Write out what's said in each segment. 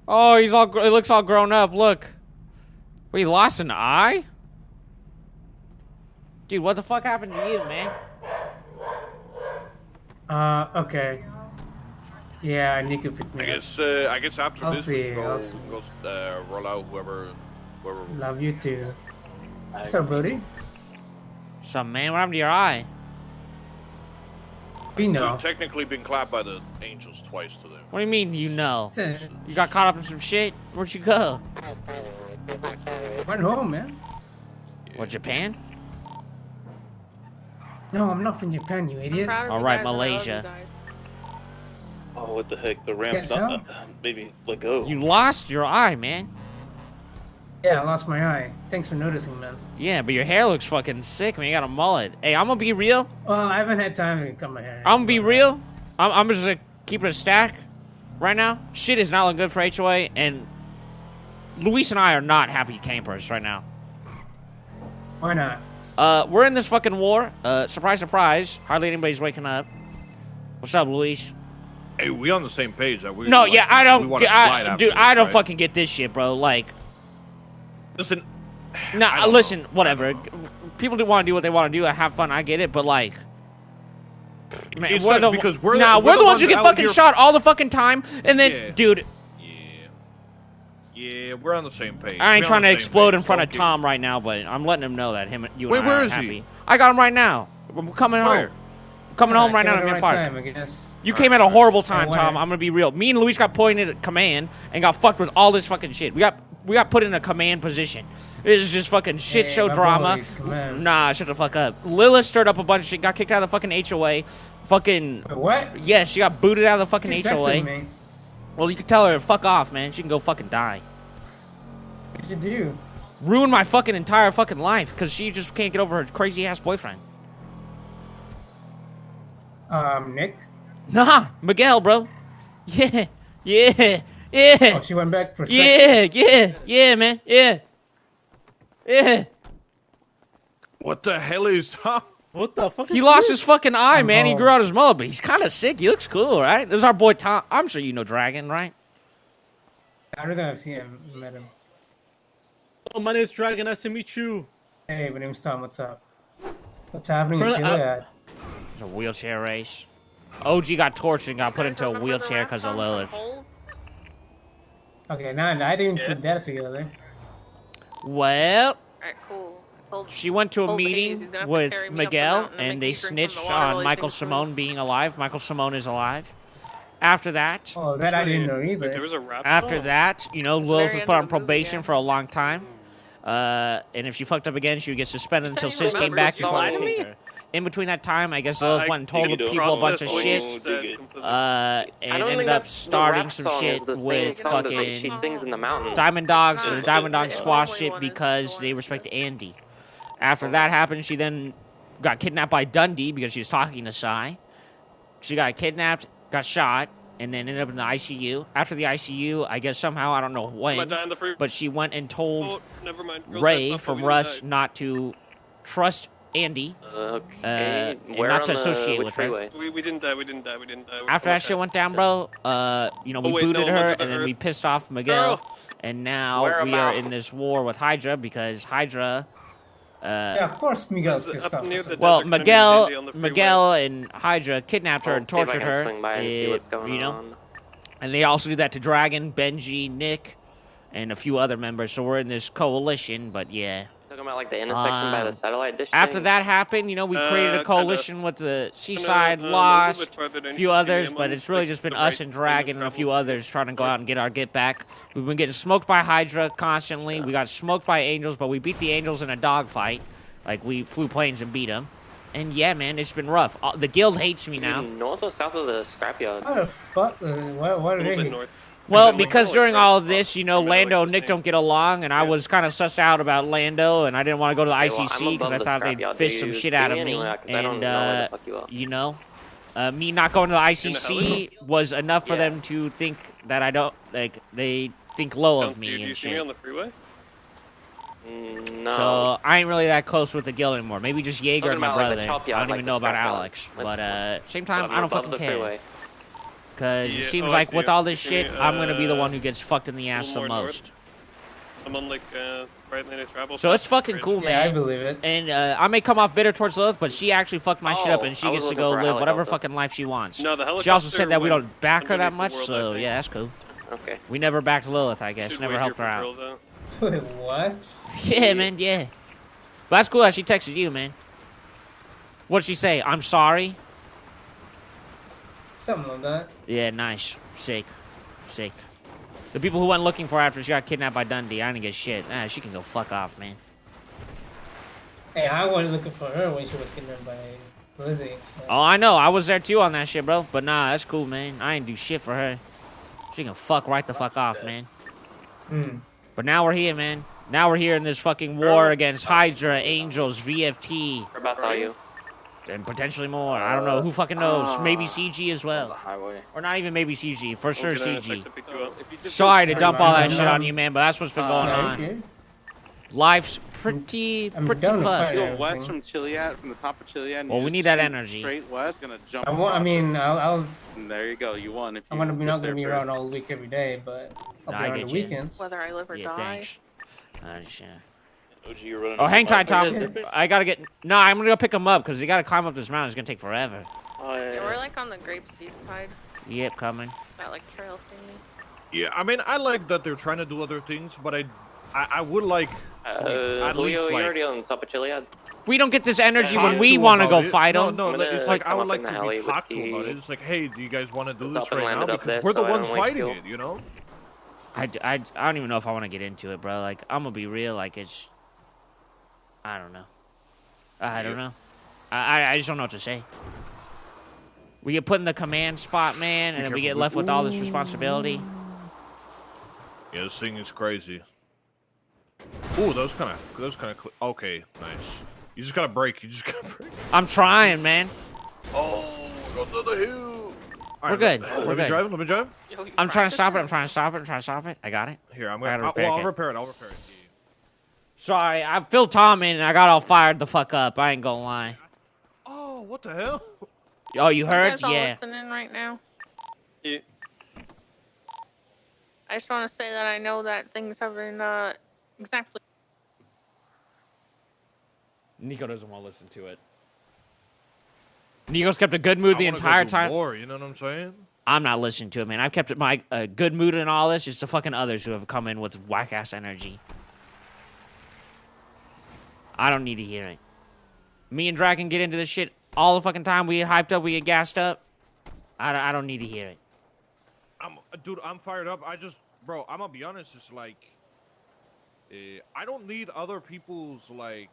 Oh, he looks all grown up. Look. Wait, he lost an eye? Dude, what the fuck happened to you, man? Okay. Yeah, Nico picked me up. I guess after I'll this, see, we I'll go, see. roll out whoever. Love you too. What's up, Brody? So, man, what happened to your eye? We know. We've technically been clapped by the Angels twice today. What do you mean, you know? It's a- You got caught up in some shit? Where'd you go? Went home, man. What, Japan? No, I'm not from Japan, you idiot. All right, Malaysia. Oh, what the heck? The Can't ramp's tell. not. Maybe let go. You lost your eye, man. Yeah, I lost my eye. Thanks for noticing, man. Yeah, but your hair looks fucking sick, man. You got a mullet. Hey, I'm gonna be real. Well, I haven't had time to cut my hair. I'm gonna be real. I'm just gonna keep it a stack right now. Shit is not looking good for HOA, and Luis and I are not happy campers right now. Why not? We're in this fucking war. Surprise, surprise. Hardly anybody's waking up. What's up, Luis? Hey, we on the same page. That we No, like, yeah, I we don't. wanna slide after Dude, this, I don't right? fucking get this shit, bro. Like, Listen. nah, I don't listen, know. whatever. People do want to do what they want to do. Have fun. I get it, but like. Man, It we're sucks the, because we're we're the ones who get out fucking here- shot all the fucking time, and then, Yeah. dude, Yeah, we're on the same page. I ain't We're on trying to the same explode page. in front of Don't get- Tom right now, but I'm letting him know that you Wait, and I where are is he? happy. I got him right now. I'm coming Where? home. I'm coming home right now to Came at Van the Park. right time, I guess. You came at a horrible time, why? Tom. I'm gonna be real. Me and Luis got pointed at command and got fucked with all this fucking shit. We got put in a command position. This is just fucking shit Hey, show my drama. apologies, command. Nah, shut the fuck up. Lilith stirred up a bunch of shit. Got kicked out of the fucking HOA. Fucking Wait, what? yes, she got booted out of the fucking Keep HOA. texting me. Well, you can tell her to fuck off, man. She can go fucking die. What did you do? Ruin my fucking entire fucking life because she just can't get over her crazy ass boyfriend. Nick? Nah, MigL, bro. Yeah, yeah, yeah. Oh, she went back for a second. Yeah, man. Yeah. What the hell is Tom? What the fuck? He lost his fucking eye, man. He home. grew out his mullet, but he's kind of sick. He looks cool, right? This is our boy Tom. I'm sure you know Dragon, right? I don't think I've seen him, met him. Oh, my name's Dragon. Nice to meet you. Hey, my name's Tom. What's up? What's happening in Friend, Seaside? It's a wheelchair race. OG got tortured and got put into a wheelchair because of Lilith. Okay, now I didn't put that together. Well, Alright, cool. I told she went to a Told the Hayes meeting he's gonna have to with carry me up the MigL, mountain and and make they me drink from the snitched water while on he Michael sings to me. Simone being alive. Michael Simone is alive. After that, Oh, that I didn't know either. There was a rap. After that, you know, Lilith Very was put on end of the movie, probation yeah. for a long time. And if she fucked up again, she would get suspended You until can't even Sis came remember. back You before lied they to kicked me? her. In between that time, I guess Lilith went and told you can do it. people a bunch of Process shit. all you do. I And don't ended think up that's starting the rap some song shit is the same with song that she fucking sings in the mountain. Diamond Dogs with the Diamond Dog Yeah. squash Yeah. shit because they respect Andy. After that happened, she then got kidnapped by Dundee because she was talking to Sai. She got kidnapped, got shot, and then ended up in the ICU. After the ICU, I guess somehow, I don't know when, but she went and told never mind. Ray from Russ not to trust Andy and not to associate with her. We didn't die. After that shit went down, bro, you know, we wait, booted no, her, look at and then her. we pissed off MigL, Girl. and now Where we are about? in this war with Hydra because Hydra. Yeah, of course Miguel's Was it pissed up off. near or the- something. Well, Desert Community on the freeway. MigL and Hydra kidnapped her I'll and see if I tortured can her, swing by and see what's going you know, on. and they also do that to Dragon, Benji, Nick, and a few other members. So we're in this coalition, but yeah. Talking about like the intersection by the satellite dish. After thing? that happened, you know, we created a kinda- coalition with the Seaside, a little Lost, bit further a than few you others, see but them it's really on, just been the us right and Dragon and a few travel. others trying to go out and get our get back. We've been getting smoked by Hydra constantly. We got smoked by Angels, but we beat the Angels in a dogfight. Like, we flew planes and beat them. And yeah, man, it's been rough. The guild hates me now. North or south of the scrapyard? What the fuck? Why A are little they bit here? north. Well, Like, because like, during right. all of this, you know, Like, Lando like and Nick the don't get along, and I Yeah. was kind of sussed out about Lando, and I didn't want to go to the Okay, well, ICC I'm because I above the thought they'd scrapyard. fish Do some you shit see out me of me. anywhere? 'Cause I don't And, know where the fuck you are. you know, me not going to the ICC was enough for Yeah. them to think that I don't, like, they think low of Do me you and see me shit. on the freeway? No. So I ain't really that close with the guild anymore. Maybe just Jaeger Talking and my about, like, brother. the top I yard, don't like even the know about scrapyard. Alex. Like, But same time, I'm I don't above fucking the care. freeway. Because Yeah, it seems I like see with it. all this Give shit, me, I'm going to be the one who gets fucked in the a ass the little more most. north. I'm on like right lane of travel. So it's fucking cool, Yeah, I man. believe it. And I may come off bitter towards Lilith, but she actually fucked my shit up, and she I was gets to looking go for a live whatever helicopter. fucking life she wants. No, the She also helicopter said that we went don't back her that underneath the much, world, I so think. yeah, that's cool. Okay. We never backed Lilith, I guess. Should Never wait helped here her for out. girls, though. Wait, what? Yeah, man, yeah. But that's cool that she texted you, man. What'd she say? I'm sorry? Something like that. Yeah, nice. Sick. Sick. The people who went looking for her after she got kidnapped by Dundee, I didn't get shit. Nah, she can go fuck off, man. Hey, I wasn't looking for her when she was kidnapped by Lizzie. So. Oh, I know. I was there too on that shit, bro. But nah, that's cool, man. I ain't do shit for her. She can fuck right the fuck off, man. Hmm. But now we're here, man. Now we're here in this fucking war against Hydra, Angels, VFT, Where about are you? and potentially more. I don't know. Who fucking knows? Maybe CG as well. highway. Or not even maybe CG. For sure We'll get an CG. insect to pick you up. Sorry to dump all that Pretty shit on much. you, man, but that's what's been going Yeah, on. okay. Life's pretty I'm pretty down to fucked. fight. Go west from Chiliad, from the top of Chiliad. Well, we need that energy. Straight west, gonna jump. I mean, And there you go. You won. If I'm you gonna be get not there gonna be first. around all week every day, but I'll Nah, be I around get the you. weekends. Whether I live or Yeah, die. thanks. Shit. OG, you're running. Oh, hang tight, Tom. Tom. I gotta get. No, I'm gonna go pick him up because you gotta climb up this mountain. It's gonna take forever. Oh, yeah, Yeah, we're yeah. like on the Grape Seaside. Yep, coming. That like trail thingy. Yeah, I mean, I like that they're trying to do other things, but I would like at Julio, least you're like. already on top of Chiliad. We don't get this energy talk when we to want to about go it. fight No, them. no, I'm gonna it's like I come would up like in the to alley be with talked to the- about it. It's like, hey, do you guys want to do It's this up and right now? landed up Because there, we're the so I ones don't, like, fighting feel- it, you know? I don't even know if I want to get into it, bro. Like, I'm gonna be real. Like, it's. I don't know. I don't know. I just don't know what to say. We get put in the command spot, man, and then we get left with all this responsibility. Yeah, this thing is crazy. Ooh, those kind of. Okay, nice. You just gotta break. You just gotta break. I'm trying, man. Oh, go to the hill. We're good. Let We're me good. drive. Let me drive. I'm trying to stop it. I'm trying to stop it. I'm trying to stop it. I got it. Here, I'm I gonna. gotta repair I'll it. repair it. I'll repair it. Sorry, I filled Tom in and I got all fired the fuck up. I ain't gonna lie. Oh, what the hell? Oh, you You heard? guys all Yeah. listening right now? Yeah. I just want to say that I know that things haven't exactly. Nico doesn't want to listen to it. Nico's kept a good mood the I wanna go entire do time. More, you know what I'm saying? I'm not listening to it, man. I've kept my good mood and all this. It's the fucking others who have come in with whack ass energy. I don't need to hear it. Me and Dragon get into this shit all the fucking time. We get hyped up. We get gassed up. I don't need to hear it. Dude, I'm fired up. Bro, I'm gonna be honest. It's like, I don't need other people's like.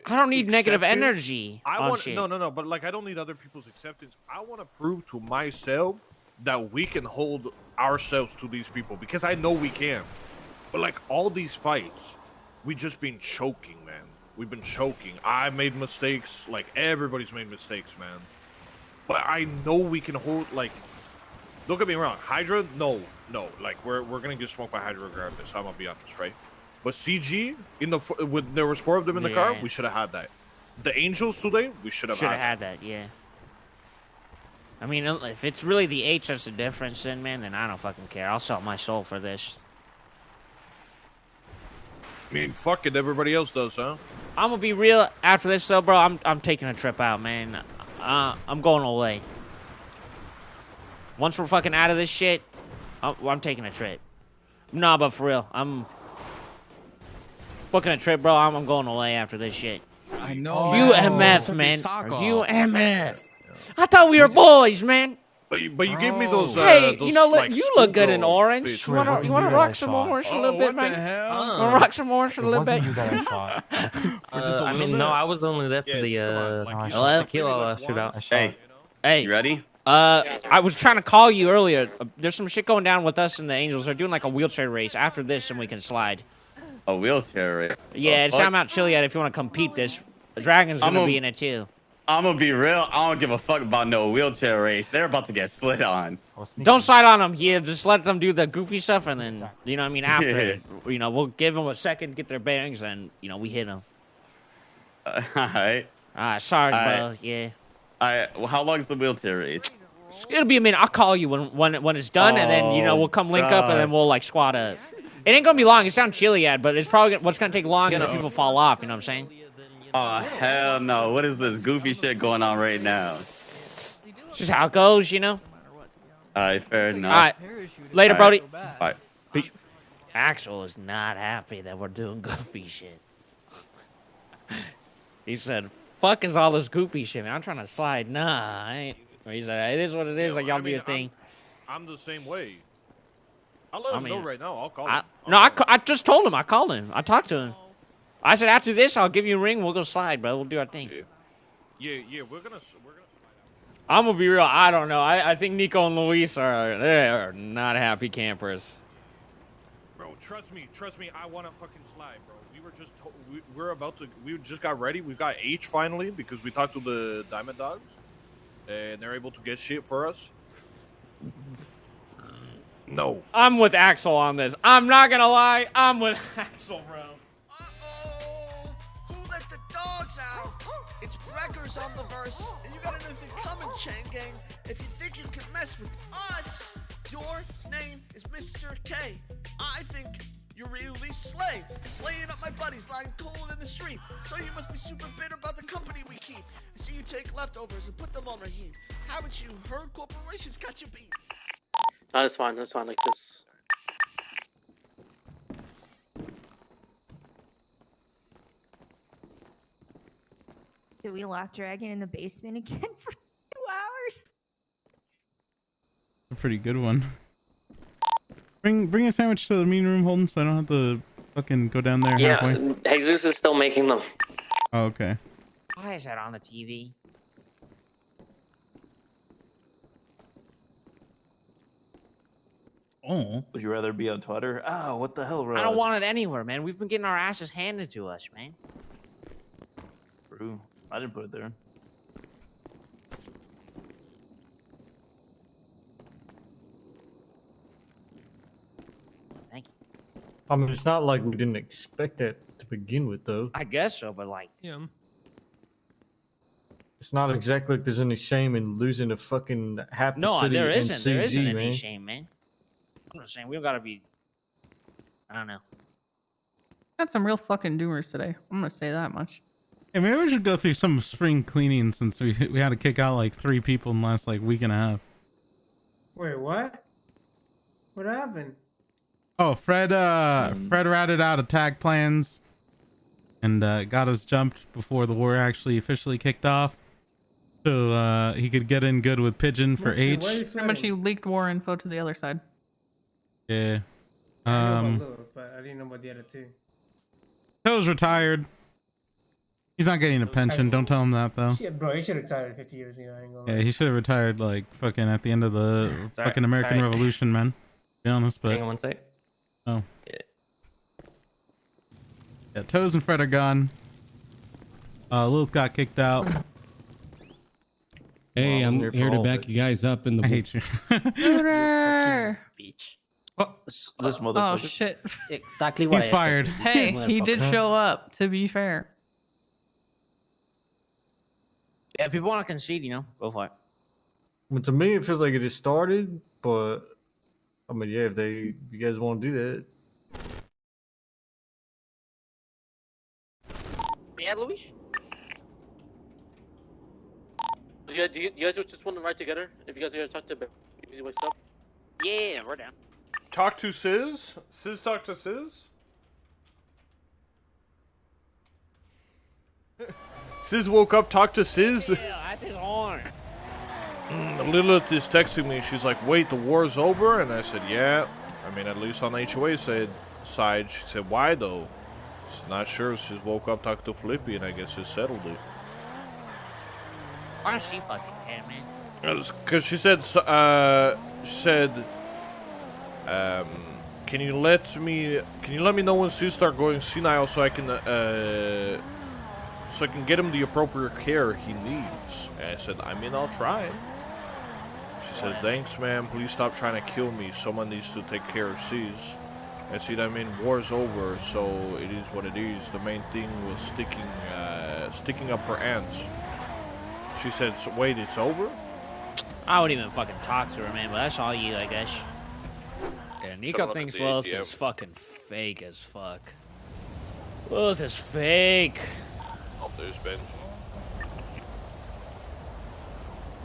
I don't need negative acceptance. energy on shit. No. But like, I don't need other people's acceptance. I want to prove to myself that we can hold ourselves to these people because I know we can. But like all these fights, we just been choking, man. We've been choking. I made mistakes. Like everybody's made mistakes, man. But I know we can hold. Like, don't get me wrong. Hydra, no. Like we're gonna get smoked by Hydra regardless. I'm gonna be honest, right? But CG there was 4 of them in the car. Yeah. We should have had that. The Angels today, we should have had that, yeah. I mean, if it's really the H that's the difference, then man, then I don't fucking care. I'll sell my soul for this. I mean, fuck it. Everybody else does, huh? I'm gonna be real after this, though, bro. I'm taking a trip out, man. I'm going away. Once we're fucking out of this shit, I'm taking a trip. Nah, but for real, I'm booking a trip, bro. I'm going away after this shit. I know. UMF, man. UMF. I thought we were boys, man. But you gave me those. Hey, those, you know, like, you look good in schoolgirl orange. fits, You man. wanna rock some orange a little bit, man? Wanna rock some orange a little bit? I mean, no, I was only there for the tequila shootout. Hey, you ready? I was trying to call you earlier. There's some shit going down with us and the Angels. They're doing like a wheelchair race after this, and we can slide. A wheelchair race. Yeah, it's time out Chiliad if you want to compete this. The Dragon's gonna be in it too. I'm gonna be real. I don't give a fuck about no wheelchair race. They're about to get slid on. Don't slide on them here. Just let them do the goofy stuff, and then you know what I mean. After Yeah. we'll give them a second, get their bearings, and we hit them. All right. Sorry, All bro. right. Yeah. All right. Well, how long is the wheelchair race? It'll be a minute. I'll call you when it's done, and then we'll come link up, and then we'll like squat up. It ain't gonna be long. It sounds chilly, but it's probably what's gonna take long is if people fall off. You know what I'm saying? Oh hell no! What is this goofy shit going on right now? It's just how it goes, you know. All right, fair enough. All right, later, Brody. All right. Peace. Axel is not happy that we're doing goofy shit. He said, "Fuck is all this goofy shit, man? I'm trying to slide." Nah, I ain't. He said, "It is what it is. Like y'all do your thing." I'm the same way. I'll let him know right now. I'll call him. I just told him. I called him. I talked to him. I said, after this, I'll give you a ring. We'll go slide, bro. We'll do our thing. Yeah. We're gonna slide out. I'm gonna be real. I don't know. I think Nico and Luis are not happy campers. Bro, trust me. I want to fucking slide, bro. We were just we just got ready. We got H finally because we talked to the Diamond Dogs, and they're able to get shit for us. No. I'm with Axel on this. I'm not gonna lie. I'm with Axel, bro. Uh-oh. Who let the dogs out? It's Breckers on the verse, and you got anything coming, Chain Gang. If you think you can mess with us, your name is Mr. K. I think you're really slay. Slaying up my buddies lying cold in the street. So you must be super bitter about the company we keep. I see you take leftovers and put them on Raheem. Haven't you heard corporations got you beat? No, that's fine like this. Did we lock Dragon in the basement again for 2 hours? A pretty good one. Bring a sandwich to the meeting room, Holden, so I don't have to fucking go down there halfway. Yeah, Jesus is still making them. Oh, okay. Why is that on the TV? Oh. Would you rather be on Twitter? Ah, what the hell, Rod? I don't want it anywhere, man. We've been getting our asses handed to us, man. True. I didn't put it there. Thank you. I mean, it's not like we didn't expect that to begin with, though. I guess so, but like... Yeah. It's not exactly like there's any shame in losing a fucking half the city there and isn't. There CG, isn't man. any shame, man. I'm just saying, we've got to be... I don't know. Got some real fucking doers today. I'm gonna say that much. Hey, maybe we should go through some spring cleaning since we had to kick out like 3 people in the last like week and a half. Wait, what? What happened? Oh, Fred ratted out attack plans and got us jumped before the war actually officially kicked off. So he could get in good with Pigeon for H. Pretty much you leaked war info to the other side. Yeah. I know about those, but I didn't know about the other two. Toe's retired. He's not getting a pension. Don't tell him that though. Shit, bro, he should have retired 50 years ago. I ain't gonna lie. Yeah, he should have retired like fucking at the end of the fucking American Revolution, man. To be honest, but. Hang on one sec. Oh. Yeah, Toes and Fred are gone. Lilith got kicked out. Hey, I'm here to back you guys up in the. I hate you. Beach. Oh, this motherfucker. Oh shit! Exactly why. He's fired. Hey, he did show up. To be fair. Yeah, if people want to concede, go for it. I mean, to me, it feels like it just started, but I mean, yeah, if you guys want to do that. Yeah, Luis? Do you guys just want to ride together? If you guys are going to talk to easy way stuff? Yeah, we're down. Talk to Sizz? Sizz talk to Sizz? Sizz woke up, talked to Sizz. Yeah, that's his horn. Lilith is texting me. She's like, wait, the war's over? And I said, yeah. I mean, at least on HOA side. She said, why though? She's not sure. Sizz woke up, talked to Flippy, and I guess he settled it. Why does she fucking care, man? Because she said, can you let me know when Sizz start going senile so I can get him the appropriate care he needs? And I said, I mean, I'll try. She says, thanks, man. Please stop trying to kill me. Someone needs to take care of Sizz. I said, I mean, war's over, so it is what it is. The main thing was sticking up for ants. She said, so, wait, it's over? I wouldn't even fucking talk to her, man, but that's all you, I guess. Yeah, Nico thinks Lilith is fucking fake as fuck. Lilith is fake. Oh, there's Ben.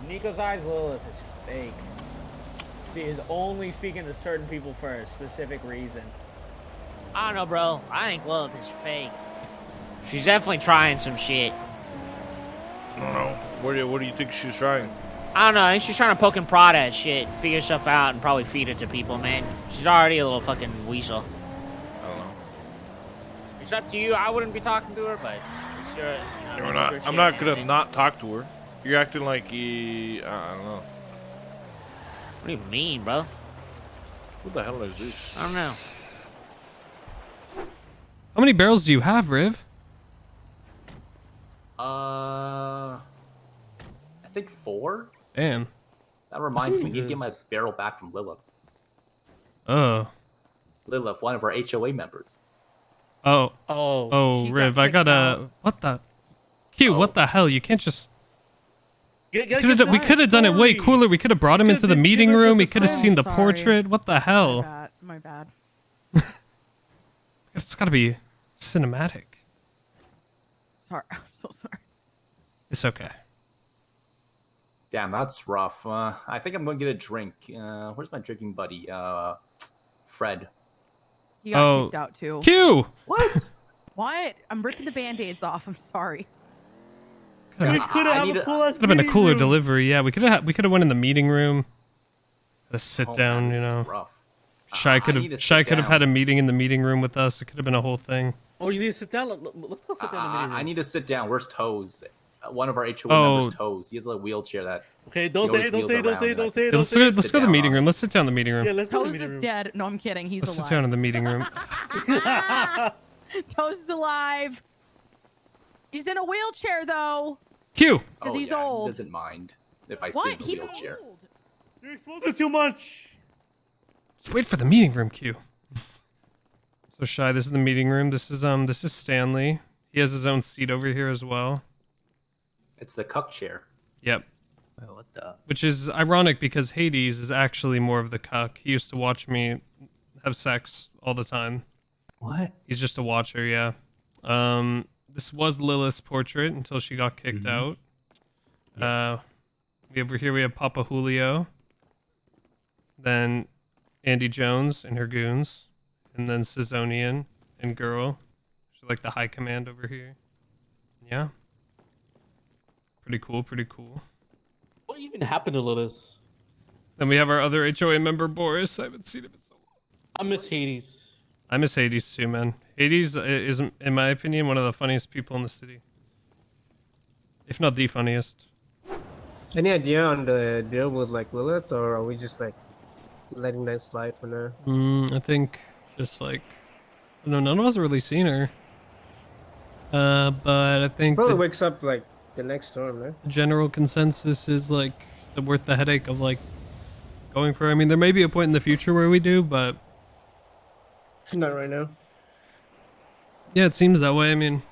In Nico's eyes, Lilith is fake. She is only speaking to certain people for a specific reason. I don't know, bro. I think Lilith is fake. She's definitely trying some shit. I don't know. What do you think she's trying? I don't know. I think she's trying to poke and prod at shit, figure stuff out, and probably feed it to people, man. She's already a little fucking weasel. I don't know. It's up to you. I wouldn't be talking to her, but it's your, you know, I'm not gonna not talk to her. You're acting like I don't know. What do you mean, bro? What the hell is this? I don't know. How many barrels do you have, Riv? I think 4. Damn. That reminds me, you get my barrel back from Lilith. Oh. Lilith, one of our HOA members. Oh, Riv, I gotta. What the? Q, what the hell? You can't just. We could have done it way cooler. We could have brought him into the meeting room. We could have seen the portrait. What the hell? My bad. It's gotta be cinematic. Sorry. I'm so sorry. It's okay. Damn, that's rough. I think I'm going to get a drink. Where's my drinking buddy? Fred. He got kicked out too. Q! What? What? I'm ripping the band-aids off. I'm sorry. We could have been a cooler delivery. Yeah, we could have went in the meeting room. A sit down, you know. Rough. Shy could have had a meeting in the meeting room with us. It could have been a whole thing. Oh, you need to sit down? Let's go sit down in the meeting room. I need to sit down. Where's Toes? One of our HOA members, Toes. He has a wheelchair that. Okay, don't say it. Let's go to the meeting room. Let's sit down in the meeting room. Yeah, let's go to the Toes meeting is room. dead. No, I'm kidding. He's Let's alive. sit down in the meeting room. Toes is alive. He's in a wheelchair though. Q. Because he's old. He doesn't mind if I What? sit in the wheelchair. You're exposing too much. Let's wait for the meeting room, Q. So Shy, this is the meeting room. This is Stanley. He has his own seat over here as well. It's the cuck chair. Yep. Oh, what the? Which is ironic because Hades is actually more of the cuck. He used to watch me have sex all the time. What? He's just a watcher, yeah. This was Lilith's portrait until she got kicked out. We have Papa Julio. Then Andy Jones and her goons. And then Sizonian and Girl. She's like the high command over here. Yeah. Pretty cool, pretty cool. What even happened to Lilith? Then we have our other HOA member, Boris. I haven't seen him in so long. I miss Hades. I miss Hades too, man. Hades is, in my opinion, one of the funniest people in the city. If not the funniest. Any idea on the deal with like Lilith, or are we just like letting that slide for now? I think just like, no, none of us have really seen her. But I think She probably wakes up like the next storm, right? the general consensus is like worth the headache of like going for her. I mean, there may be a point in the future where we do, but Not right now. yeah, it seems that way. I mean,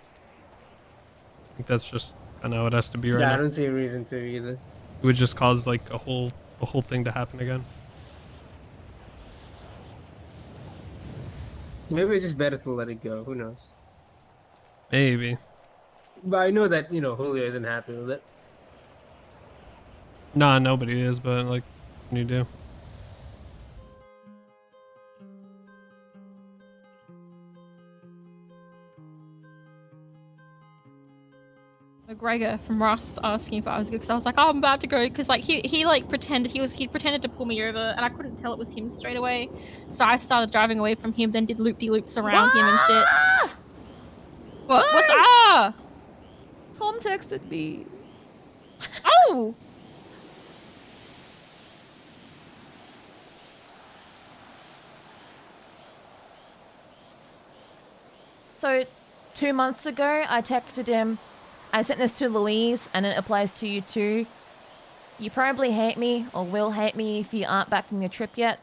I think that's just kind of how it has to be right Yeah, now. I don't see a reason to either. It would just cause like a whole thing to happen again. Maybe it's just better to let it go. Who knows? Maybe. But I know that, Julio isn't happy with it. Nah, nobody is, but like, what can you do? MacGregor from Ross asking if I was good because I was like, oh, I'm about to go because like he like pretended he pretended to pull me over and I couldn't tell it was him straight away, so I started driving away from him, then did loop-de-loops around him and shit. What? What's Tom texted me. Oh. So, 2 months ago, I texted him. I sent this to Louise, and it applies to you too. You probably hate me, or will hate me if you aren't back from your trip yet.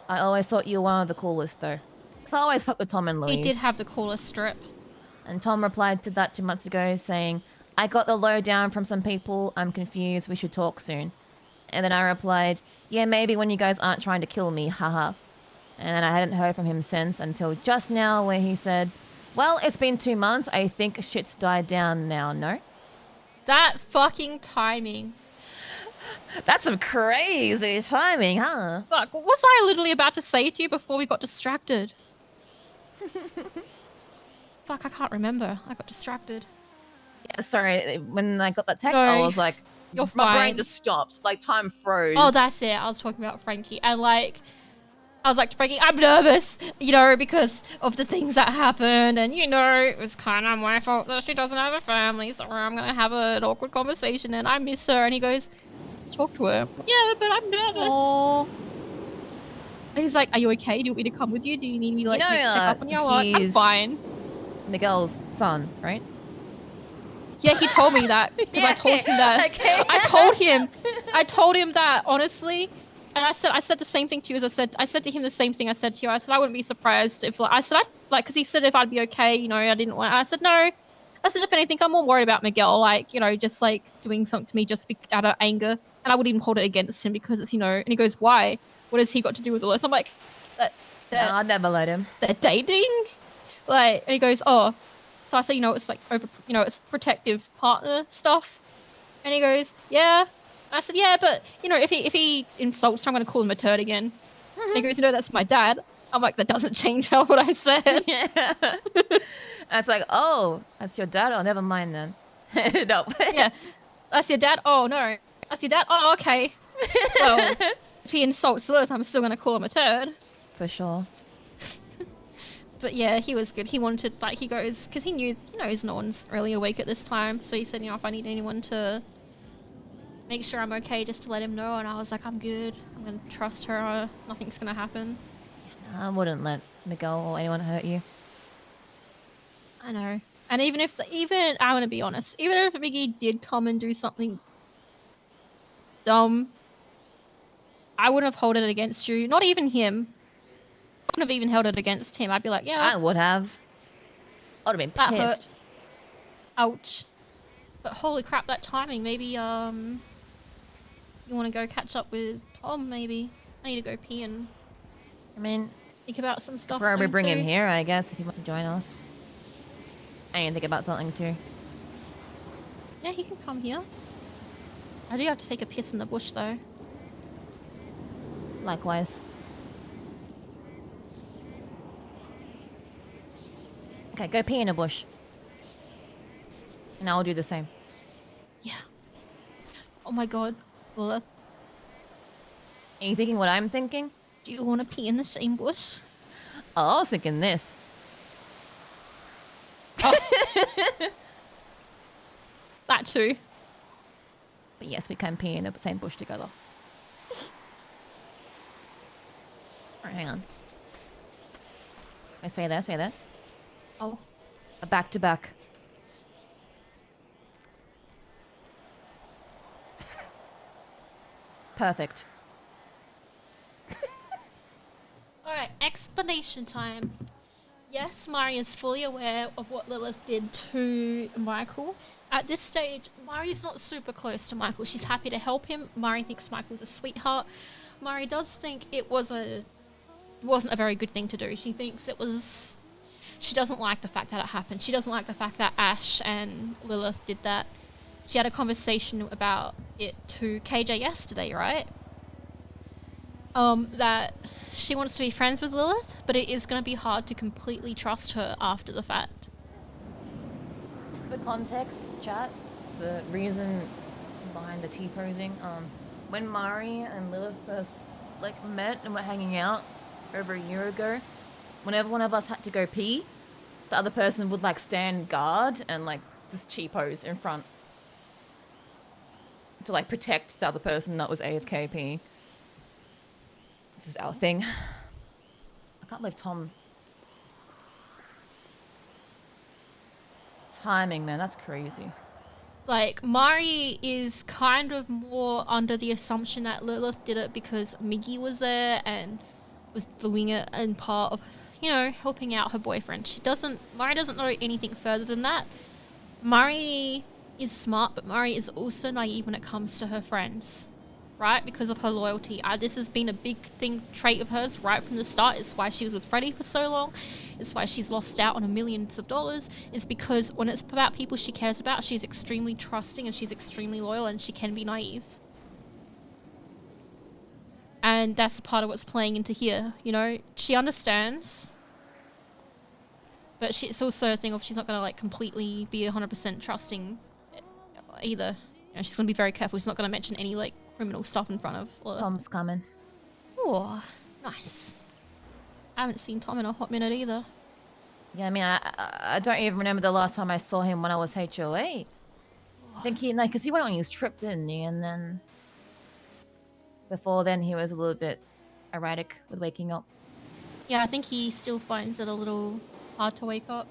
I always thought you were one of the coolest, though. So I always fuck with Tom and Louise. He did have the coolest strip. And Tom replied to that 2 months ago, saying, I got the lowdown from some people. I'm confused. We should talk soon. And then I replied, yeah, maybe when you guys aren't trying to kill me, haha. And I hadn't heard from him since until just now where he said, well, it's been 2 months. I think shit's died down now, no? That fucking timing. That's some crazy timing, huh? Fuck, what was I literally about to say to you before we got distracted? Fuck, I can't remember. I got distracted. Yeah, sorry. When I got that text, No, I was like, you're my brain fine. just stopped. Like, time froze. Oh, that's it. I was talking about Frankie. And like, I was like to Frankie, I'm nervous, you know, because of the things that happened. And, you know, it was kind of my fault that she doesn't have a family. So I'm going to have an awkward conversation and I miss her. And he goes, let's talk to her. Yeah, but I'm nervous. Aww. And he's like, are you okay? Do you want me to come with you? Do you need me to, like, You know, check up on you? I'm he's fine. MigL's son, right? Yeah, he told me that because I told him that. Okay. I told him that honestly, and I said the same thing to you as I said to him the same thing I said to you. I said I wouldn't be surprised if because he said if I'd be okay, you know, I didn't want. I said no. I said if anything, I'm more worried about MigL, like, you know, just like doing something to me just out of anger, and I wouldn't even hold it against him because it's, you know. And he goes, why? What has he got to do with all this? I'm like, no, I'd never let him. They're dating, like, and he goes, oh. So I said, you know, it's like it's protective partner stuff. And he goes, yeah. I said, yeah, but, you know, if he insults her, I'm going to call him a turd again. And he goes, you know, that's my dad. I'm like, that doesn't change what I said. Yeah. It's like, oh, that's your dad? Oh, never mind then. No. Yeah. That's your dad? Oh, no. That's your dad? Oh, okay. Well, if he insults Lilith, I'm still going to call him a turd. For sure. But yeah, he was good. He wanted, like, he goes, because he knows no one's really awake at this time. So he said, you know, if I need anyone to make sure I'm okay, just to let him know. And I was like, I'm good. I'm going to trust her. Nothing's going to happen. I wouldn't let MigL or anyone hurt you. I know. And even I'm going to be honest, even if Miggy did come and do something dumb, I wouldn't have held it against you. Not even him. I wouldn't have even held it against him. I'd be like, yeah. I would have. I would have been That hurt. pissed. Ouch. But holy crap, that timing. Maybe, you want to go catch up with Tom, maybe? I need to go pee and... I mean... think about some stuff. Probably bring him too. here, I guess, if he wants to join us. I need to think about something too. Yeah, he can come here. I do have to take a piss in the bush, though. Likewise. Okay, go pee in a bush. And I'll do the same. Yeah. Oh my god, Lilith. Are you thinking what I'm thinking? Do you want to pee in the same bush? Oh, I was thinking this. Oh. That too. But yes, we can pee in the same bush together. Alright, hang on. I say that. Oh. A back to back. Perfect. Alright, explanation time. Yes, Mari is fully aware of what Lilith did to Michael. At this stage, Mari's not super close to Michael. She's happy to help him. Mari thinks Michael's a sweetheart. Mari does think it wasn't a very good thing to do. She thinks it was... She doesn't like the fact that it happened. She doesn't like the fact that Ash and Lilith did that. She had a conversation about it to KJ yesterday, right? That she wants to be friends with Lilith, but it is going to be hard to completely trust her after the fact. For context, chat, the reason behind the T-posing, when Mari and Lilith first, met and were hanging out over a year ago, whenever one of us had to go pee, the other person would, stand guard and, just T-pose in front to, protect the other person that was AFK peeing. This is our thing. I can't believe Tom... Timing, man, that's crazy. Mari is kind of more under the assumption that Lilith did it because Miggy was there and was doing it and part of, helping out her boyfriend. Mari doesn't know anything further than that. Mari is smart, but Mari is also naive when it comes to her friends. right? Because of her loyalty. This has been a big trait of hers right from the start. It's why she was with Freddie for so long. It's why she's lost out on millions of dollars. It's because when it's about people she cares about, she's extremely trusting and she's extremely loyal, and she can be naive. And that's a part of what's playing into here. You know, she understands, but it's also a thing of she's not going to like completely be 100% trusting either. You know, she's going to be very careful. She's not going to mention any like criminal stuff in front of Lilith. Tom's coming. Oh, nice. I haven't seen Tom in a hot minute either. Yeah, I mean, I don't even remember the last time I saw him when I was HOA. I think he, like, because he went on his trip, didn't he? And then before then, he was a little bit erratic with waking up. Yeah, I think he still finds it a little hard to wake up.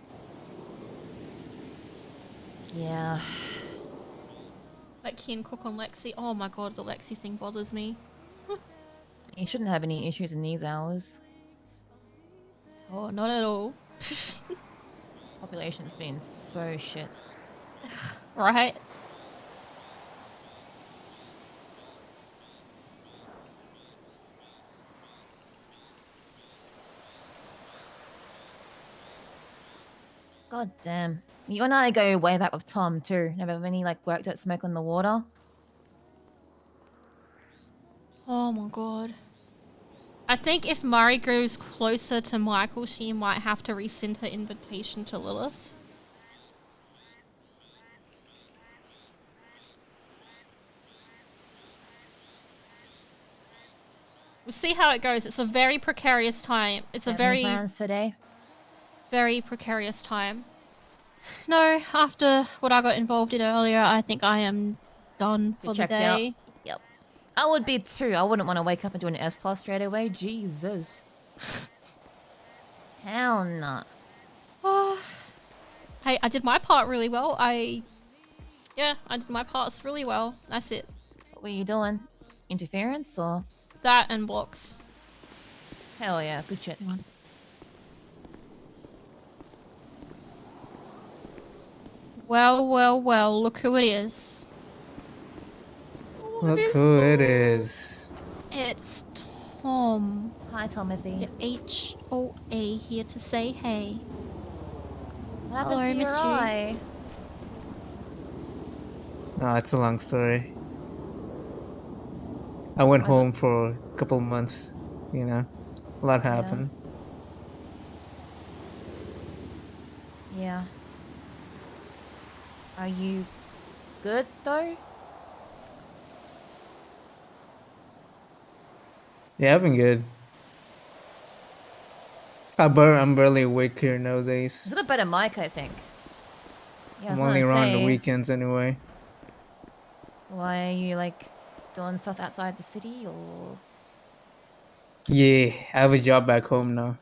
Yeah. Like he and cook on Lexi. Oh my god, the Lexi thing bothers me. He shouldn't have any issues in these hours. Oh, not at all. Population's been so shit. Right? God damn. You and I go way back with Tom too. Never when he like worked at Smoke on the Water. Oh my god. I think if Mari grows closer to Michael, she might have to rescind her invitation to Lilith. We'll see how it goes. It's a very precarious time. It's a very plans today. Very precarious time. No, after what I got involved in earlier, I think I am done for the Checked day. out. Yep. I would be too. I wouldn't want to wake up and do an S-Class straight away. Jesus. Hell no. Oh, hey, I did my part really well. I did my parts really well. That's it. What were you doing? Interference or? That and blocks. Hell yeah, good shit. Well, well, well, look who it is. Look who it is. It's Tom. Hi, Tomothy. The HOA here to say hey. What happened Hello, to your Mr. eye? Oh, it's a long story. I went home for a couple months, you know. A lot happened. Yeah. Are you good though? Yeah, I've been good. I'm barely awake here nowadays. It's a little better mic, I think. Yeah, I was I'm only gonna around the say, weekends anyway. Why are you like doing stuff outside the city or? Yeah, I have a job back home now.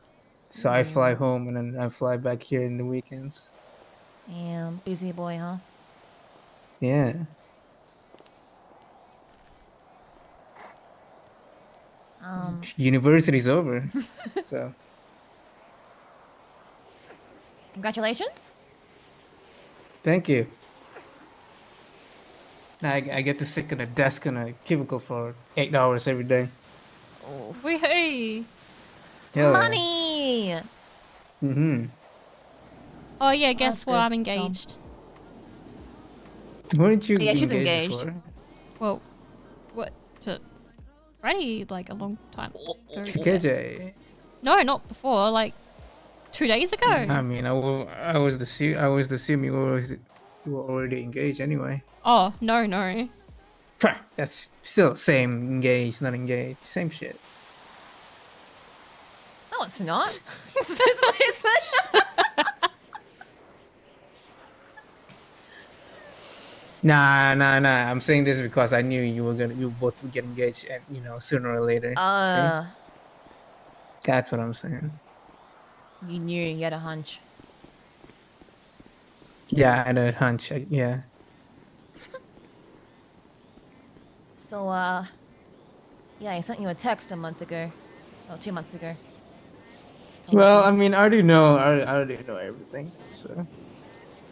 So I fly home and then I fly back here in the weekends. Yeah, busy boy, huh? Yeah. University's over. So Congratulations. thank you. Now I get to sit in a desk in a cubicle for 8 hours every day. Oh, hey. Hell yeah. Money. Mm-hmm. Oh yeah, guess That's what? good, I'm engaged. Weren't you Yeah, she's engaged engaged. before? Well, what? To Freddie, like a long time ago. To KJ. No, not before. Like 2 days ago. I mean, I was assuming you were already engaged anyway. Oh no. That's still same engaged, not engaged, same shit. No, it's not. it's not. Nah. I'm saying this because I knew you both would get engaged, and sooner or later. See? That's what I'm saying. You knew. You had a hunch. Yeah, I had a hunch. Yeah. So, yeah, I sent you a text a month ago. Oh, 2 months ago. Well, I mean, I already know everything. So,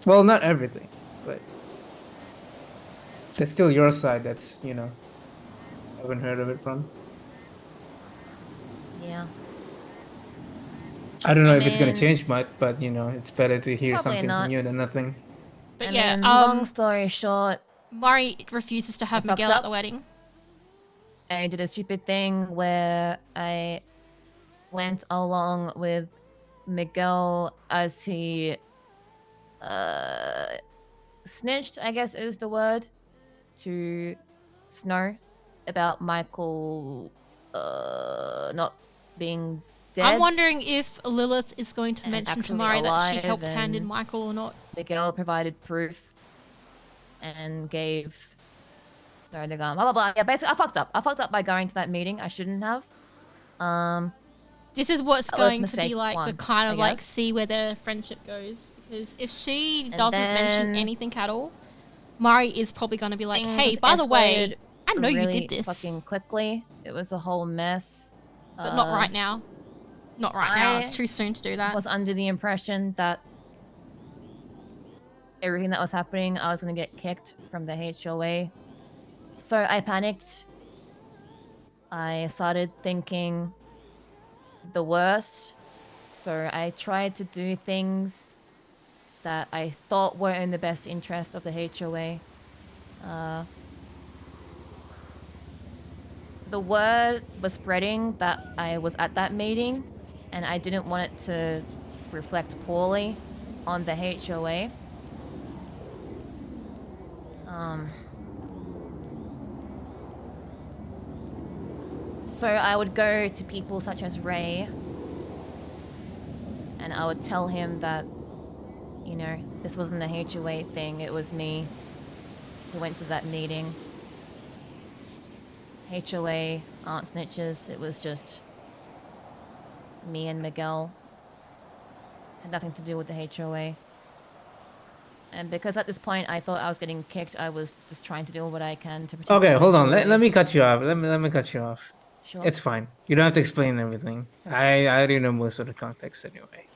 well, not everything, but there's still your side that's haven't heard of it from. Yeah. I don't know I if it's gonna mean- change much, but it's better to hear Probably something not. from you than nothing. But I yeah, mean, long story short, Mari refuses to have I fucked MigL at up. the wedding. I did a stupid thing where I went along with MigL as he snitched, I guess is the word, to Snow about Michael not being dead. I'm wondering if Lilith is going to and mention to actually Mari that she alive, helped hand in and Michael or not. MigL provided proof and gave Snow the gun. Blah blah blah. Yeah, basically I fucked up. I fucked up by going to that meeting. I shouldn't have. This is what's That was going to be mistake like the one, kind of I like guess. see where their friendship goes. Because if she And doesn't mention then anything at all, Mari is probably going to be like, things "Hey, by the way, escalated I know you really did this, fucking quickly. It was a whole mess. but not right now. Not right now. It's too soon to do that." I was under the impression that everything that was happening, I was gonna get kicked from the HOA. So I panicked. I started thinking the worst. So I tried to do things that I thought were in the best interest of the HOA. The word was spreading that I was at that meeting, and I didn't want it to reflect poorly on the HOA. So I would go to people such as Ray, and I would tell him that, this wasn't a HOA thing, it was me who went to that meeting. HOA aren't snitches, it was just me and MigL. Had nothing to do with the HOA. And because at this point I thought I was getting kicked, I was just trying to do what I can to protect Okay, the hold on. HOA. Let me cut you off. Let me cut you off. Sure. It's fine. You don't have to explain everything. I already know most of the context anyway.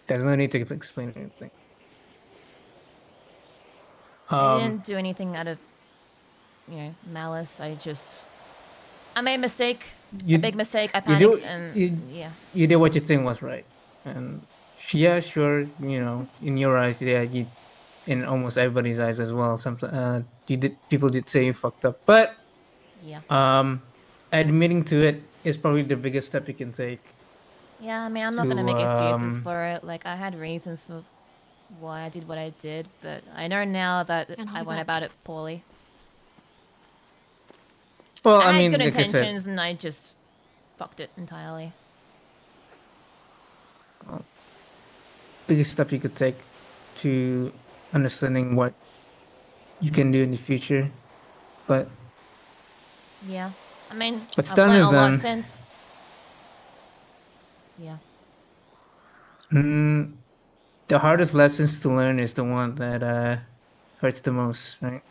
There's no need to explain anything. I didn't do anything out of, malice. I made a mistake, a big mistake. I panicked, yeah. You did what you think was right, and yeah, sure. In your eyes, yeah, in almost everybody's eyes as well. People did say you fucked up, but yeah. Admitting to it is probably the biggest step you can take. Yeah, I mean, I'm not gonna make excuses for it. Like, I had reasons for why I did what I did, but I know now that I went about it poorly. Well, I I had mean, good like I said, intentions, and I just fucked it entirely. biggest step you could take to understanding what you can do in the future, but Yeah, I mean, What's I've done learned is a lot done. since. Yeah. The hardest lessons to learn is the one that hurts the most, right?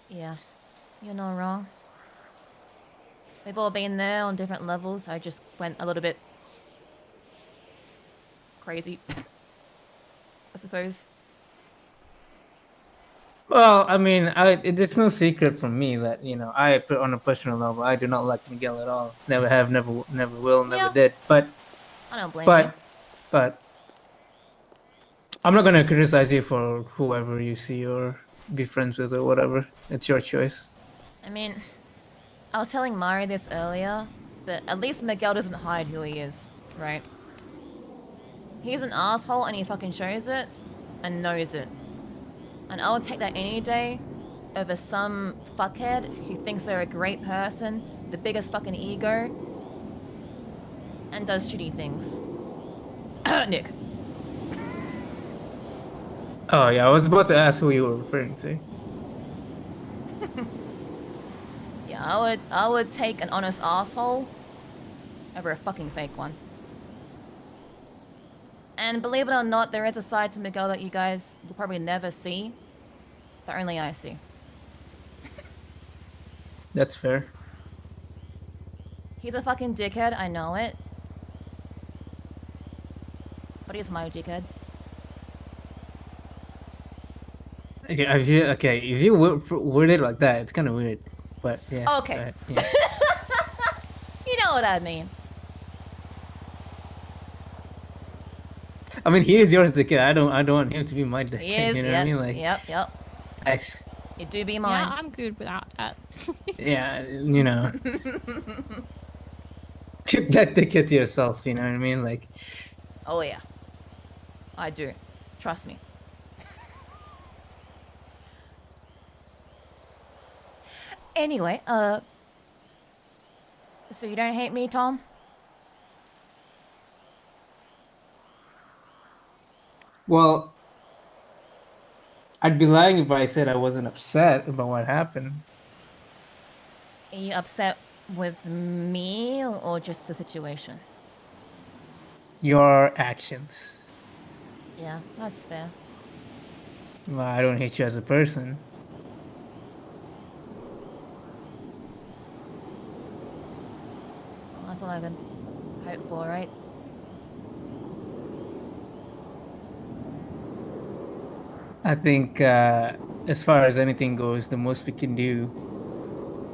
Yeah, you're not wrong. We've all been there on different levels. I just went a little bit crazy, I suppose. Well, I mean, it's no secret from me that I put on a personal level, I do not like MigL at all. Never have, never will, never did. But I don't blame you. But I'm not gonna criticize you for whoever you see or be friends with or whatever. It's your choice. I mean, I was telling Mari this earlier, but at least MigL doesn't hide who he is, right? He's an asshole and he fucking shows it and knows it. And I would take that any day over some fuckhead who thinks they're a great person, the biggest fucking ego, and does shitty things. Nick. Oh yeah, I was about to ask who you were referring to. Yeah, I would take an honest asshole over a fucking fake one. And believe it or not, there is a side to MigL that you guys will probably never see, that only I see. That's fair. He's a fucking dickhead, I know it. But he's my dickhead. Okay, if you word it like that, it's kind of weird. But yeah. Okay. Yeah. You know what I mean. I mean, he is yours, the kid. I don't want him to be my dick. He is. You know Yep. what I mean? Like, Yep. You do be mine. Yeah, I'm good without that. yeah, you know, keep that dickhead to yourself. You know what I mean? Like, Oh yeah. I do. Trust me. Anyway, so you don't hate me, Tom? well, I'd be lying if I said I wasn't upset about what happened. Are you upset with me or just the situation? Your actions. Yeah, that's fair. Well, I don't hate you as a person. Well, that's all I can hope for, right? I think, as far as anything goes, the most we can do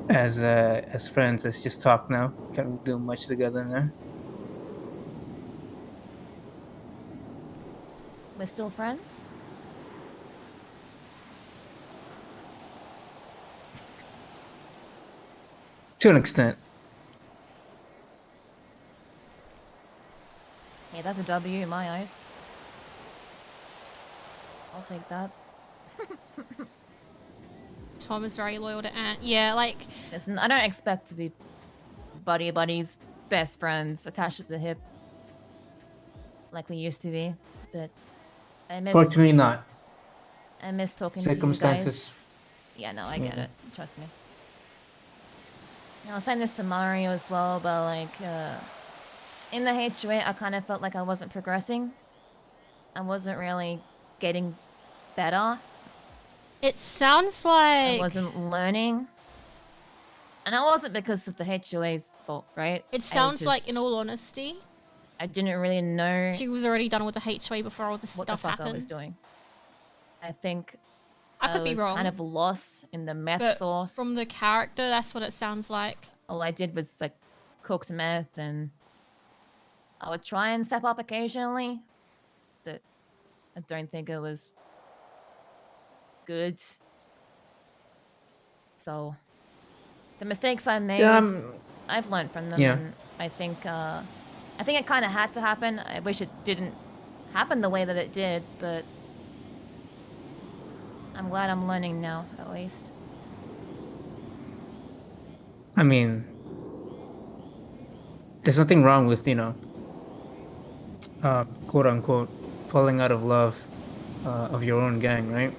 as friends is just talk now. Can't do much together now. We're still friends? To an extent. Yeah, that's a W in my eyes. I'll take that. Tom is very loyal to Ant. Yeah, like... Listen, I don't expect to be buddies, best friends, attached at the hip. Like we used to be, but I miss... Fortunately not. I miss talking Circumstances. to you guys. Yeah, no, I get it. Trust me. I was saying this to Mario as well, but like, in the HOA, I kind of felt like I wasn't progressing. I wasn't really getting better. It sounds like... I wasn't learning. And it wasn't because of the HOA's fault, right? It sounds like, in all honesty... I didn't really know... She was already done with the HOA before all this what stuff the fuck happened. I was doing. I think I could be was wrong. kind of lost in the meth But sauce. from the character, that's what it sounds like. All I did was like cooked meth, and I would try and step up occasionally, but I don't think it was good. So the mistakes I made, I've learned from them. Yeah. And I think it kind of had to happen. I wish it didn't happen the way that it did, but I'm glad I'm learning now, at least. I mean, there's nothing wrong with, quote unquote, falling out of love of your own gang, right?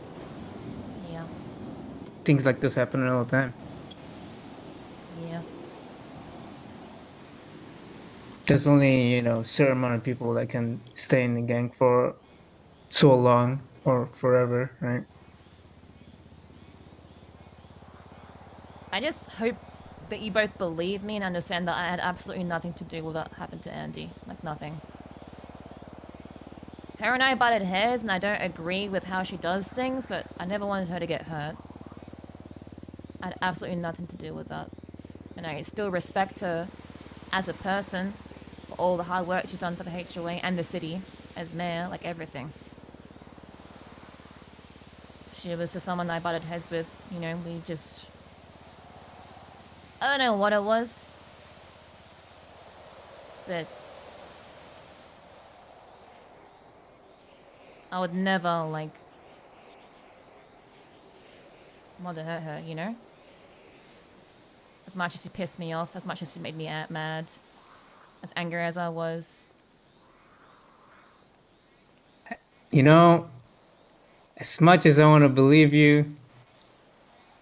Yeah. Things like this happen all the time. Yeah. There's only, certain amount of people that can stay in the gang for so long or forever, right? I just hope that you both believe me and understand that I had absolutely nothing to do with what happened to Andy. Like, nothing. Her and I butted heads, and I don't agree with how she does things, but I never wanted her to get hurt. I had absolutely nothing to do with that. And I still respect her as a person for all the hard work she's done for the HOA and the city as mayor, like everything. She was just someone I butted heads with, we just... I don't know what it was, but I would never, like, want to hurt her, As much as she pissed me off, as much as she made me mad, as angry as I was. As much as I want to believe you,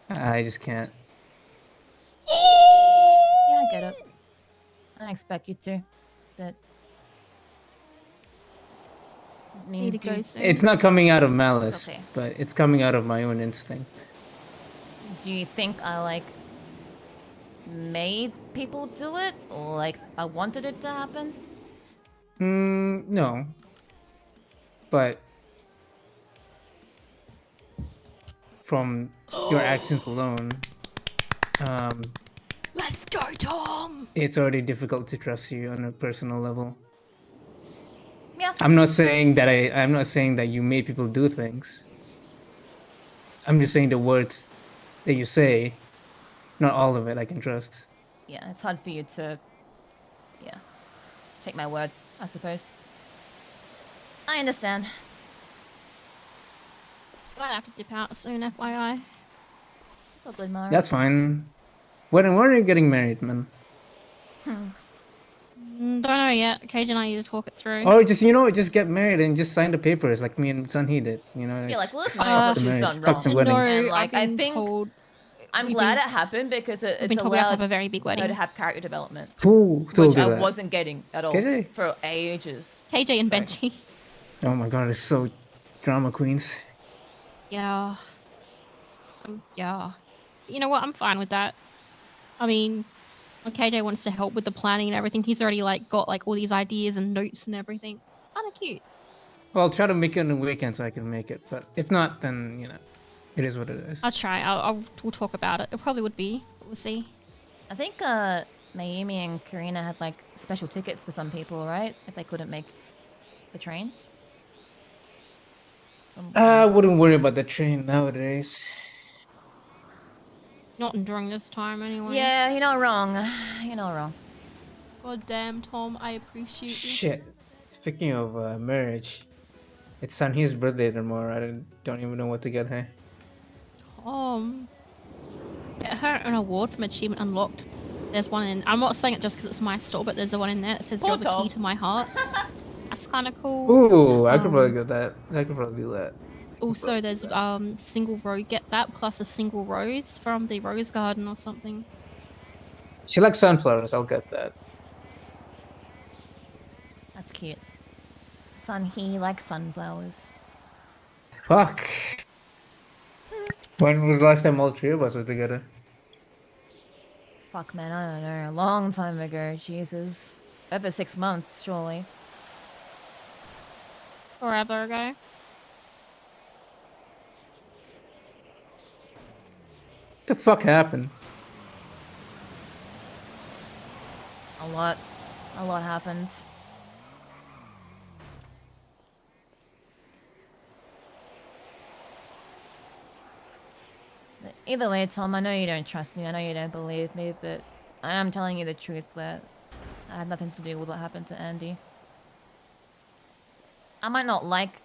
I just can't. Yeah, I get it. I expect you to, but... Need to go soon. It's not coming out of malice, Okay. but it's coming out of my own instinct. Do you think I, like, made people do it? Or, like, I wanted it to happen? No. But from your actions alone, Let's go, Tom. it's already difficult to trust you on a personal level. Yeah. I'm not saying that you made people do things. I'm just saying the words that you say, not all of it I can trust. Yeah, it's hard for you to, yeah, take my word, I suppose. I understand. Might have to dip out soon, FYI. It's all good, Mara. That's fine. When are you getting married, man? Don't know yet. KJ and I need to talk it through. Or just just get married and just sign the papers like me and SunHee did. Yeah, like Lilith knows fuck what the she's marriage, done fuck wrong. the wedding. And I've like, I been think told I'm we've glad been- it happened because we've it's been told we have to allowed have a very big her wedding. to have character development. Who told Which you I that? wasn't getting at all KJ? for ages. KJ and Benji. Oh my god, it's so drama queens. Yeah. Yeah. You know what? I'm fine with that. I mean, when KJ wants to help with the planning and everything, he's already like got like all these ideas and notes and everything. It's kind of cute. Well, I'll try to make it on the weekend so I can make it. But if not, then it is what it is. I'll try. We'll talk about it. It probably would be. But we'll see. I think Naomi and Karina had like special tickets for some people, right? If they couldn't make the train. I wouldn't worry about the train nowadays. Not during this time anyway. Yeah, you're not wrong. You're not wrong. God damn, Tom, I appreciate you. Shit. Speaking of marriage, it's SunHee's birthday tomorrow. I don't even know what to get her. Get her an award from Achievement Unlocked. There's one in. I'm not saying it just because it's my store, but there's one in there that says "You're the key to my heart." That's kind of cool. Ooh, I could probably get that. I could probably do that. Also, there's single rose. Get that plus a single rose from the rose garden or something. She likes sunflowers. I'll get that. That's cute. SunHee likes sunflowers. Fuck. When was the last time all three of us were together? Fuck, man, I don't know. A long time ago. Jesus. Over 6 months, surely. Forever ago. What the fuck happened? A lot happened. But either way, Tom, I know you don't trust me, I know you don't believe me, but I am telling you the truth where I had nothing to do with what happened to Andy. I might not like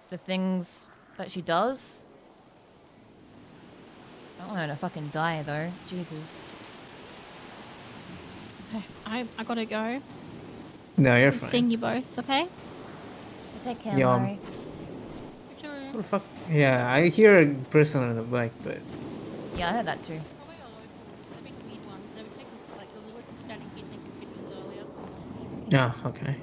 the things that she does. I don't want her to fucking die, though. Jesus. Okay, I gotta go. No, you're I'll fine. seeing you both, okay? Take care, Yum. Mari. What the fuck? Yeah, I hear a person on the bike, but Yeah, I heard that too. yeah, okay.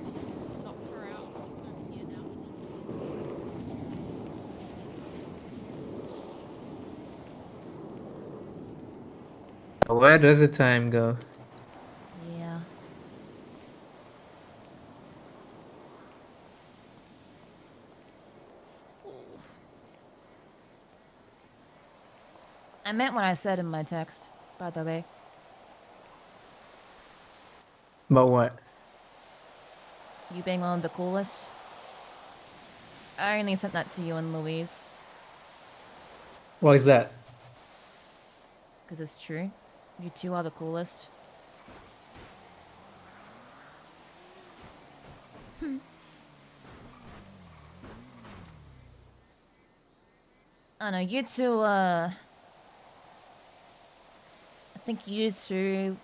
Where does the time go? Yeah. I meant what I said in my text, by the way. About what? You being one of the coolest. I only sent that to you and Louise, Why is that? because it's true. You two are the coolest. I don't know, you two, I think you two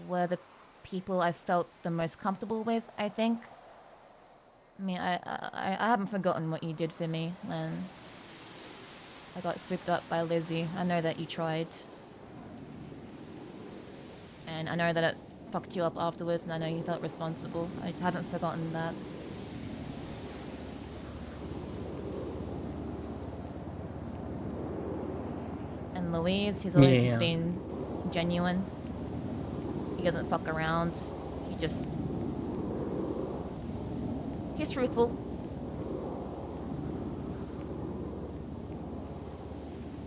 were the people I felt the most comfortable with, I think. I mean, I haven't forgotten what you did for me when I got swooped up by Lizzie. I know that you tried. And I know that it fucked you up afterwards, and I know you felt responsible. I haven't forgotten that. And Louise, he's always just Yeah. been genuine. He doesn't fuck around. He's truthful.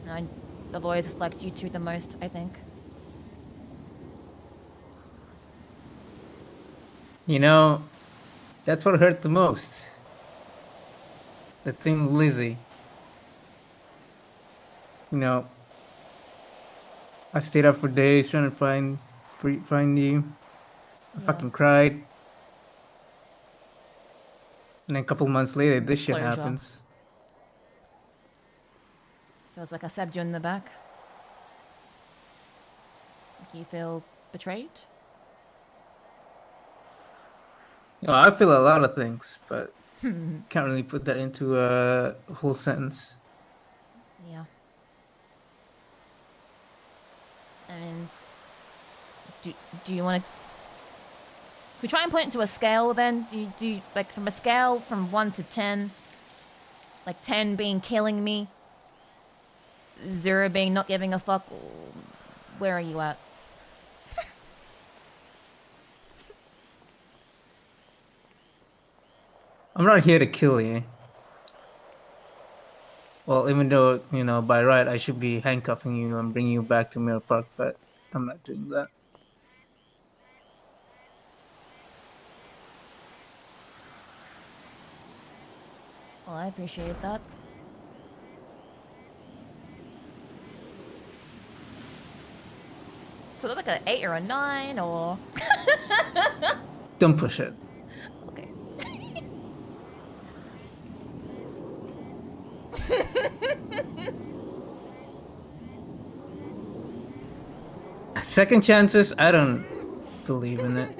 And I've always liked you two the most, I think. You know, that's what hurt the most. The thing with Lizzie. You know, I stayed up for days trying to find you. I fucking cried. And then a couple months later, this shit Closure. happens. Feels like I stabbed you in the back. Like you feel betrayed? I feel a lot of things, but can't really put that into a whole sentence. Yeah. I mean, do you want to? We try and put it into a scale then. Do you like from a scale from 1 to 10? Like 10 being killing me, 0 being not giving a fuck. Where are you at? I'm not here to kill you. Well, even though, you know, by right I should be handcuffing you and bringing you back to Mirror Park, but I'm not doing that. Well, I appreciate that. So like an 8 or a 9 or... Don't push it. Okay. Second chances, I don't believe in it.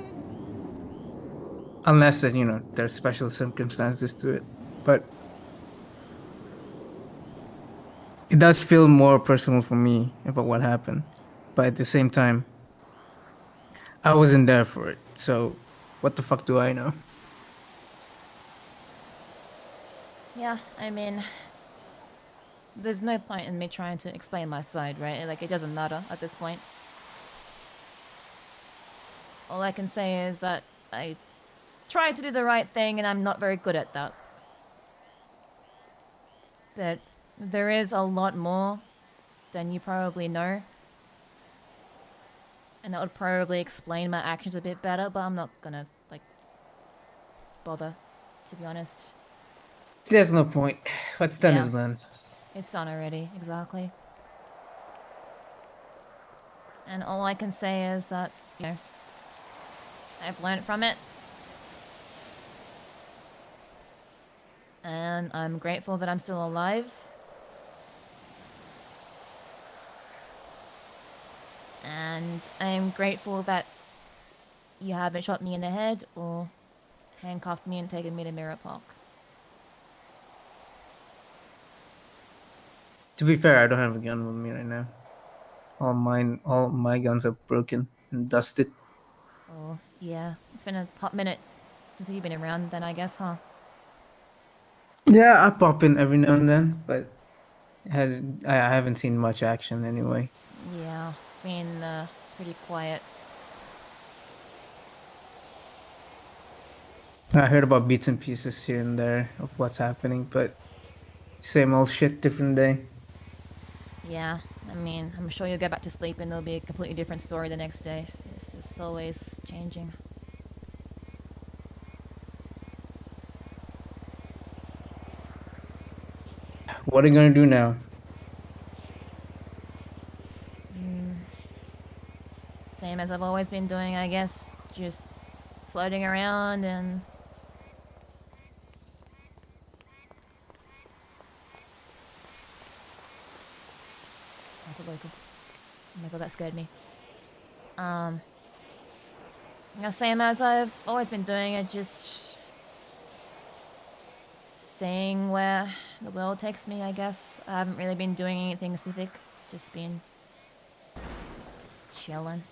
Unless that, you know, there's special circumstances to it. But it does feel more personal for me about what happened. But at the same time, I wasn't there for it. So what the fuck do I know? Yeah, I mean, there's no point in me trying to explain my side, right? Like, it doesn't matter at this point. All I can say is that I tried to do the right thing and I'm not very good at that. But there is a lot more than you probably know. And that would probably explain my actions a bit better, but I'm not gonna, like, bother, to be honest. There's no point. What's done Yeah. is done. It's done already, exactly. And all I can say is that, you know, I've learned from it. And I'm grateful that I'm still alive. And I'm grateful that you haven't shot me in the head or handcuffed me and taken me to Mirror Park. To be fair, I don't have a gun with me right now. All my guns are broken and dusted. Oh, yeah. It's been a hot minute since you've been around then, I guess, huh? Yeah, I pop in every now and then, but I haven't seen much action anyway. Yeah, it's been pretty quiet. I heard about bits and pieces here and there of what's happening, but same old shit, different day. Yeah, I mean, I'm sure you'll go back to sleep and there'll be a completely different story the next day. It's always changing. What are you gonna do now? Same as I've always been doing, I guess. Just floating around and... That's a local. Oh my god, that scared me. You know, same as I've always been doing it, just... seeing where the world takes me, I guess. I haven't really been doing anything specific. Just been... chilling.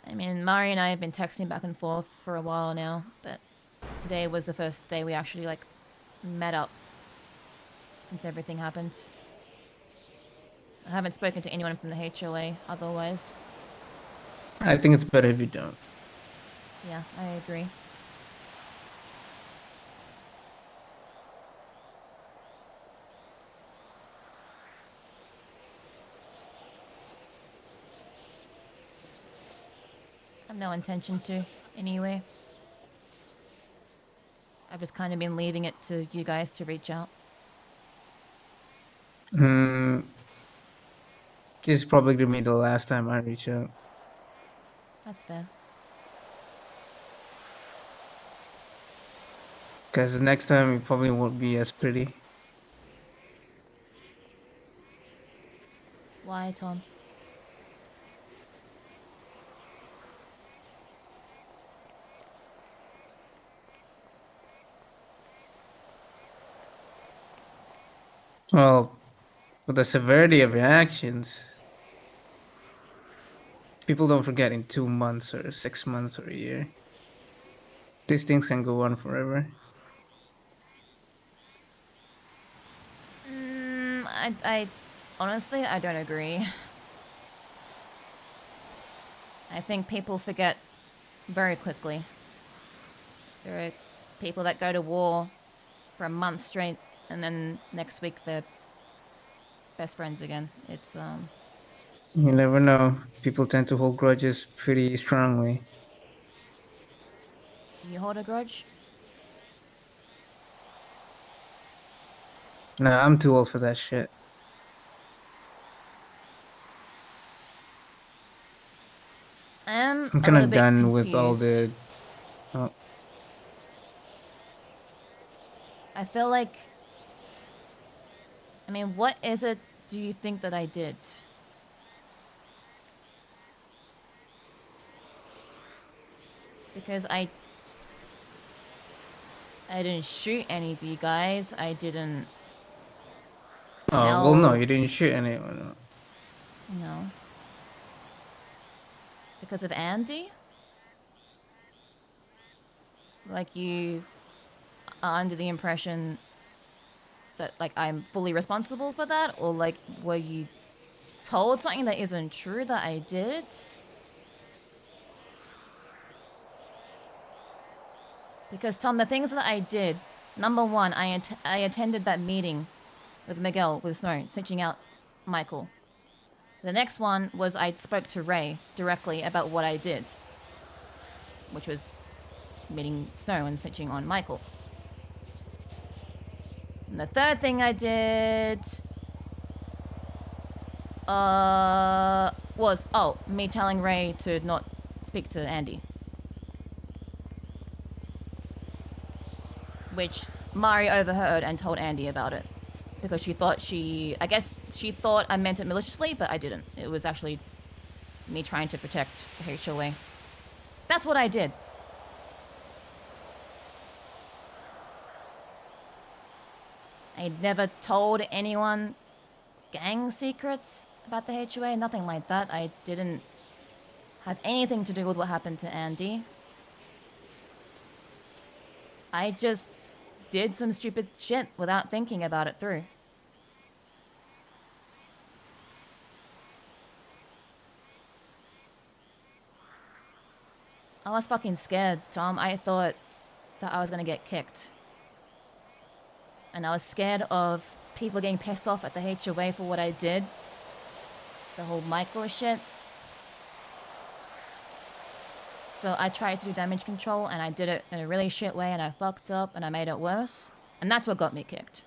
I mean, Mari and I have been texting back and forth for a while now, but today was the first day we actually, like, met up since everything happened. I haven't spoken to anyone from the HOA otherwise. I think it's better if you don't. Yeah, I agree. I have no intention to, anyway. I've just kind of been leaving it to you guys to reach out. This is probably gonna be the last time I reach out. That's fair. Because the next time it probably won't be as pretty. Why, Tom? Well, with the severity of your actions, people don't forget in 2 months or 6 months or a year. These things can go on forever. I honestly, I don't agree. I think people forget very quickly. There are people that go to war for a month straight, and then next week they're best friends again. It's You never know. People tend to hold grudges pretty strongly. Do you hold a grudge? Nah, I'm too old for that shit. I'm kind of done with all the. Oh. I feel like. I mean, what is it do you think that I did? Because I didn't shoot any of you guys. I didn't. Oh, well, no, you didn't shoot anyone. No. Because of Andy? Like you are under the impression that like I'm fully responsible for that? Or like were you told something that isn't true that I did? Because Tom, the things that I did, number one, I attended that meeting with MigL with Snow, snitching out Michael. The next one was I spoke to Ray directly about what I did, which was meeting Snow and snitching on Michael. And the third thing I did was, me telling Ray to not speak to Andy. Which Mari overheard and told Andy about it. Because I guess she thought I meant it maliciously, but I didn't. It was actually me trying to protect the HOA. That's what I did. I never told anyone gang secrets about the HOA, nothing like that. I didn't have anything to do with what happened to Andy. I just did some stupid shit without thinking about it through. I was fucking scared, Tom. I thought that I was gonna get kicked. And I was scared of people getting pissed off at the HOA for what I did. The whole Michael shit. So I tried to do damage control, and I did it in a really shit way, and I fucked up, and I made it worse. And that's what got me kicked.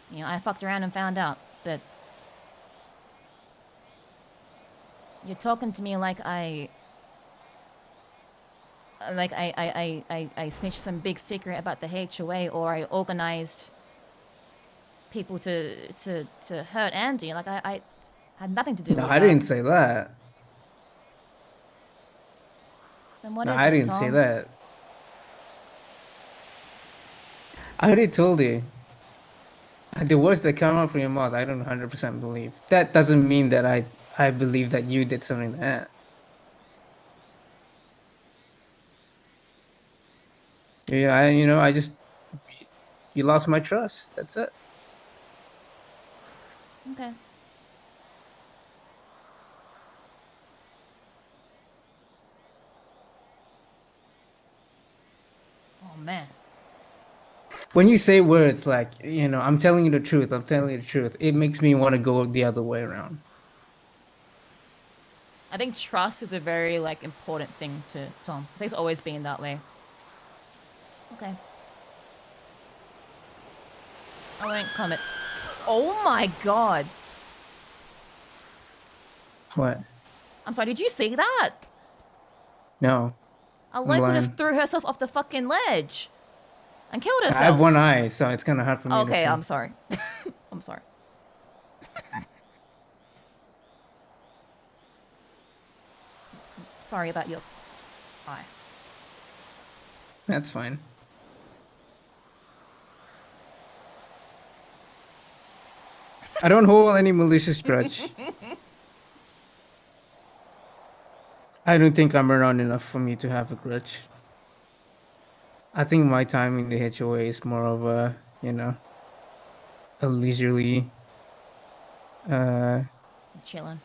You know, I fucked around and found out, but... You're talking to me like I snitched some big secret about the HOA, or I organized people to hurt Andy. Like, I had nothing to do with that. No, I didn't say that. Then what No, is I it, didn't say Tom? that. I already told you. The words that come out from your mouth, I don't 100% believe. That doesn't mean that I believe that you did something like that. Yeah, you lost my trust. That's it. Okay. Oh, man. When you say words like, I'm telling you the truth, it makes me want to go the other way around. I think trust is a very like important thing to Tom. I think it's always been that way. Okay. I won't comment. Oh my god. What? I'm sorry, did you see that? No. A I'm local blind. just threw herself off the fucking ledge and killed herself. I have one eye, so it's kind of hard for me to see. Okay, I'm sorry. I'm sorry. Sorry about your eye. That's fine. I don't hold any malicious grudge. I don't think I'm around enough for me to have a grudge. I think my time in the HOA is more of a, a leisurely, Chilling.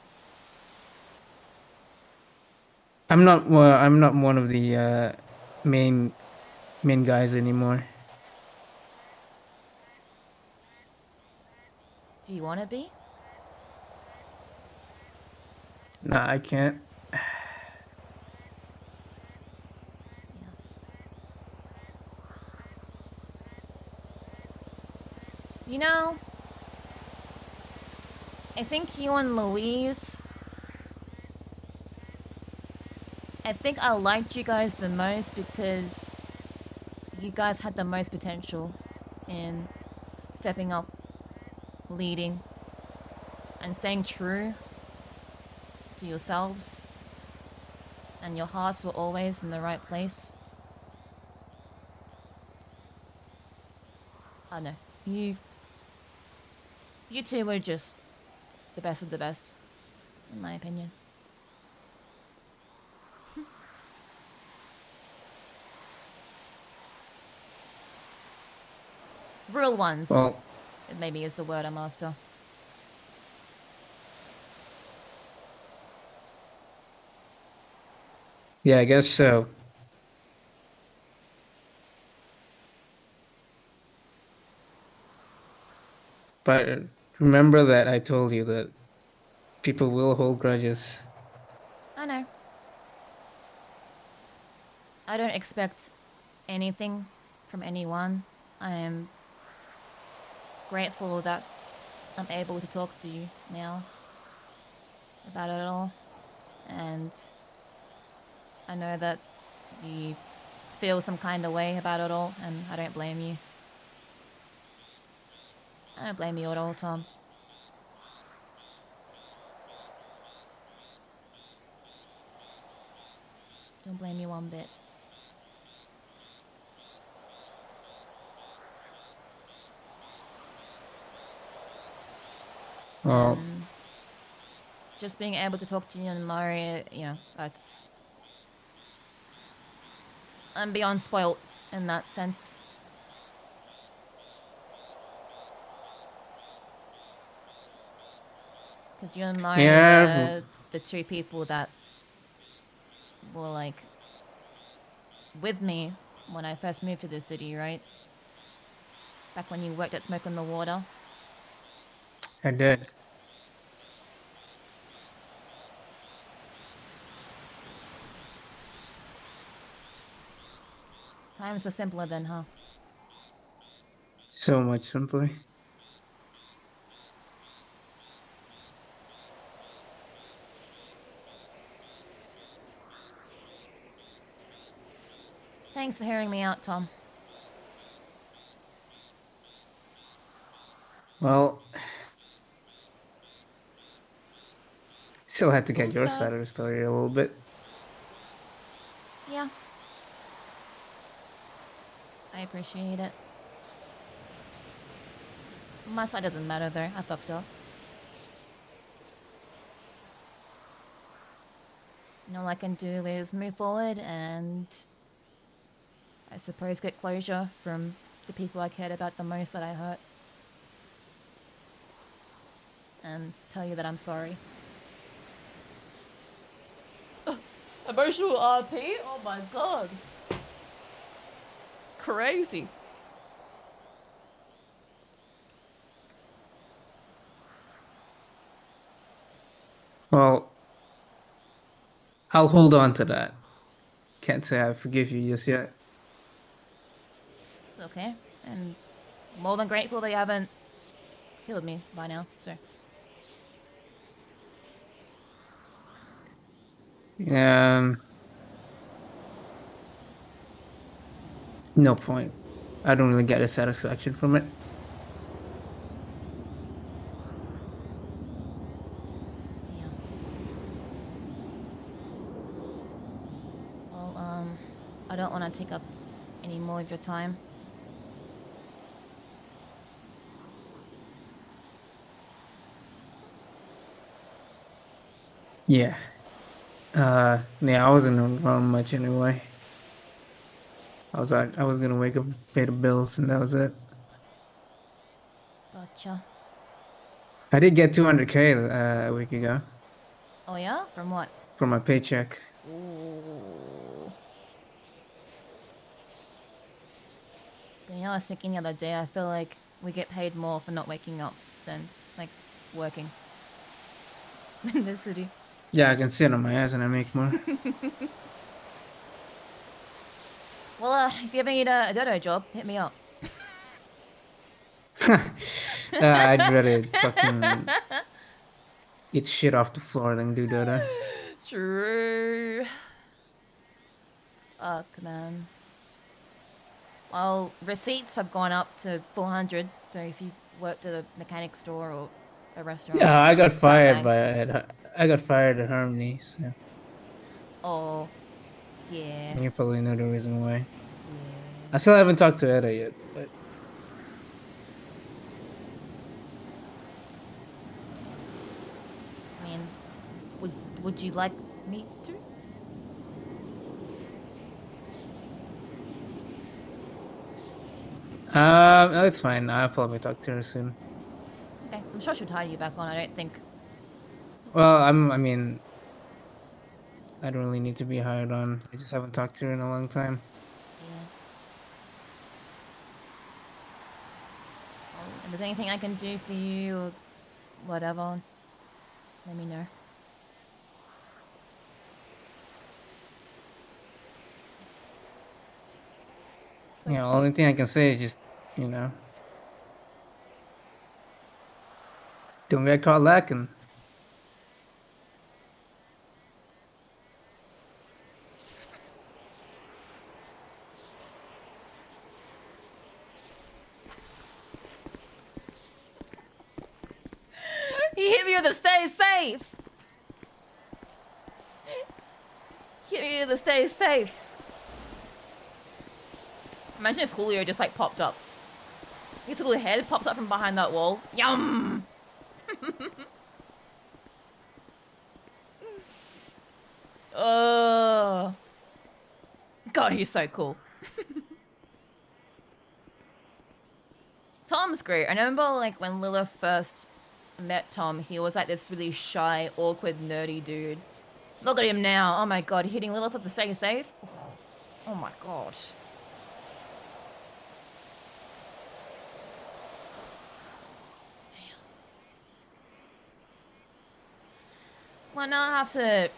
I'm not one of the main guys anymore. Do you want to be? Nah, I can't. You know, I think you and Louise, I think I liked you guys the most because you guys had the most potential in stepping up, leading, and staying true to yourselves, and your hearts were always in the right place. I know, you two were just the best of the best, in my opinion. Real ones. Well, it maybe is the word I'm after. Yeah, I guess so. But remember that I told you that people will hold grudges. I know. I don't expect anything from anyone. I am grateful that I'm able to talk to you now about it all. And I know that you feel some kind of way about it all, and I don't blame you. I don't blame you at all, Tom. Don't blame you one bit. Well, Just being able to talk to you and Mari, that's... I'm beyond spoilt in that sense. Because you and Mari Yeah. were the two people that were, like, with me when I first moved to the city, right? Back when you worked at Smoke on the Water. I did. Times were simpler then, huh? So much simpler. Thanks for hearing me out, Tom. Well, still had to get your sad. side of the story a little bit. Yeah. I appreciate it. My side doesn't matter though, I fucked up. And all I can do is move forward and I suppose get closure from the people I cared about the most that I hurt. And tell you that I'm sorry. Emotional RP? Oh my god. Crazy. Well, I'll hold on to that. Can't say I forgive you just yet. It's okay. And more than grateful that you haven't killed me by now, so. No point. I don't really get a satisfaction from it. Well, I don't want to take up any more of your time. Yeah. Yeah, I wasn't around much anyway. I was gonna wake up, pay the bills, and that was it. Gotcha. I did get 200K a week ago Oh yeah? From what? from my paycheck. Ooh. You know, I was thinking the other day, I feel like we get paid more for not waking up than, like, working. In this city. Yeah, I can sit on my ass and I make more. Well, if you ever need a dodo job, hit me up. I'd rather fucking eat shit off the floor than do that. True. Fuck, man. Well, receipts have gone up to 400, so if you worked at a mechanic store or a restaurant. Yeah, I got fired bank. I got fired at Harmony, so Oh, yeah. you probably know the reason why. I still haven't talked to Hida yet, but I mean, would you like me to? no, it's fine. I'll probably talk to her soon. Okay, I'm sure she'll hire you back on. I don't think. Well, I mean, I don't really need to be hired on. I just haven't talked to her in a long time. Yeah. Well, if there's anything I can do for you or whatever, let me know. Yeah, only thing I can say is just, you know, don't get caught lacking. He hit me with a stay safe. Hit me with a stay safe. Imagine if Julio just like popped up. His little head pops up from behind that wall. Yum! Oh. God, he's so cool. Tom's great. I remember like when Lilith first met Tom, he was like this really shy, awkward, nerdy dude. Look at him now. Oh my god, hitting Lilith with the stay safe. Oh my god. Well, now I have to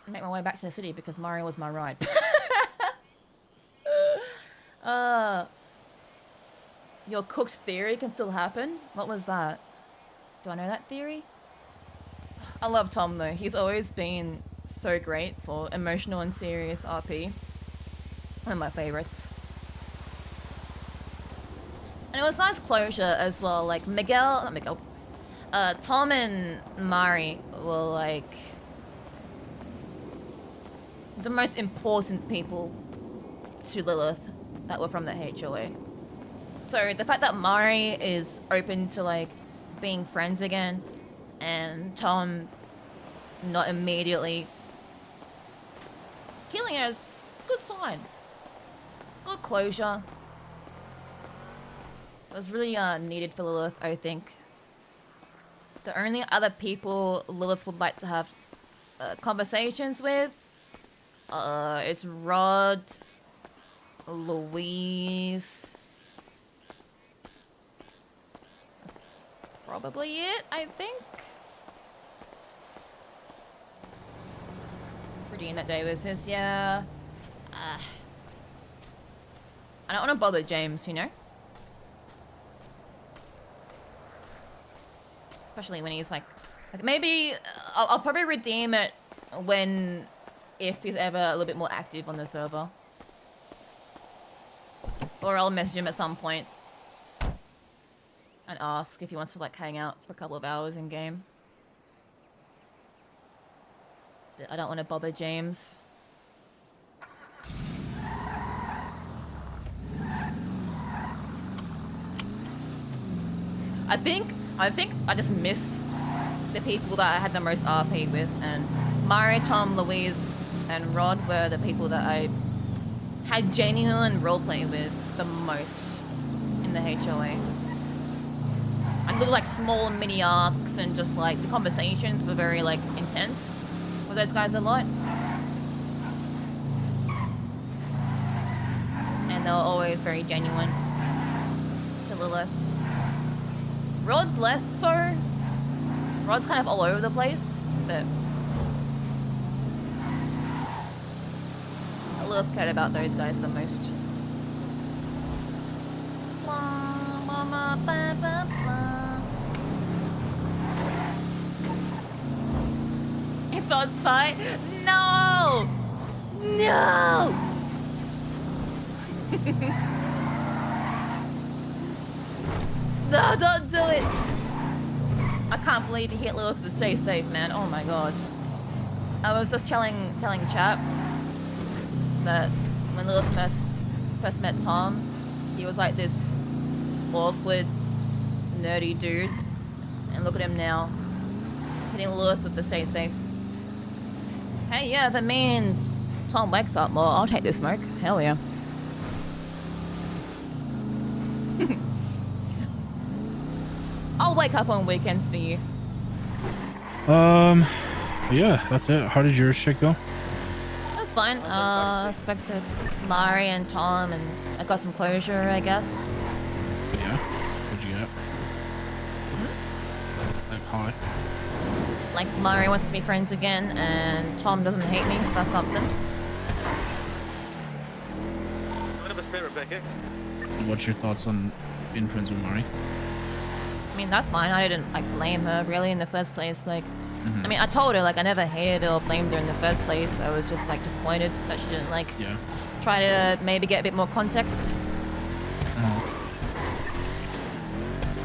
make my way back to the city because Mari was my ride. Your cooked theory can still happen? What was that? Do I know that theory? I love Tom though. He's always been so great for emotional and serious RP. One of my favorites. And it was nice closure as well. Like Tom and Mari were like the most important people to Lilith that were from the HOA. So the fact that Mari is open to like being friends again and Tom not immediately killing her is a good sign. Good closure. It was really needed for Lilith, I think. The only other people Lilith would like to have conversations with is Rod, Louise. That's probably it, I think. redeem that day was his. Yeah. I don't want to bother James, you know? Especially when he's like maybe I'll probably redeem it if he's ever a little bit more active on the server. Or I'll message him at some point and ask if he wants to like hang out for a couple of hours in game. But I don't want to bother James. I think I just miss the people that I had the most RP with, and Mari, Thom, Louise, and Rod were the people that I had genuine roleplay with the most in the HOA. And little like small mini arcs, and just like the conversations were very like intense with those guys a lot. And they were always very genuine to Lilith. Rod less so. Rod's kind of all over the place, but Lilith cared about those guys the most. It's on site? No! No! No, don't do it! I can't believe you hit Lilith to stay safe, man. Oh my god. I was just telling Chap that when Lilith first met Thom, he was like this awkward, nerdy dude. And look at him now, hitting Lilith with the stay safe. Hey, yeah, if it means Thom wakes up more, I'll take this smoke. Hell yeah. I'll wake up on weekends for you. Yeah, that's it. How did your shit go? It was fine. I spoke to Mari and Thom, and I got some closure, I guess. Yeah. What'd you get? Like high. Like Mari wants to be friends again, and Thom doesn't hate me, so that's something. What's your thoughts on being friends with Mari? I mean, that's fine. I didn't like blame her really in the first place. Like, I mean, I told her like I never hated her or blamed her in the first place. I was just like disappointed that she didn't like try to maybe get a bit more context.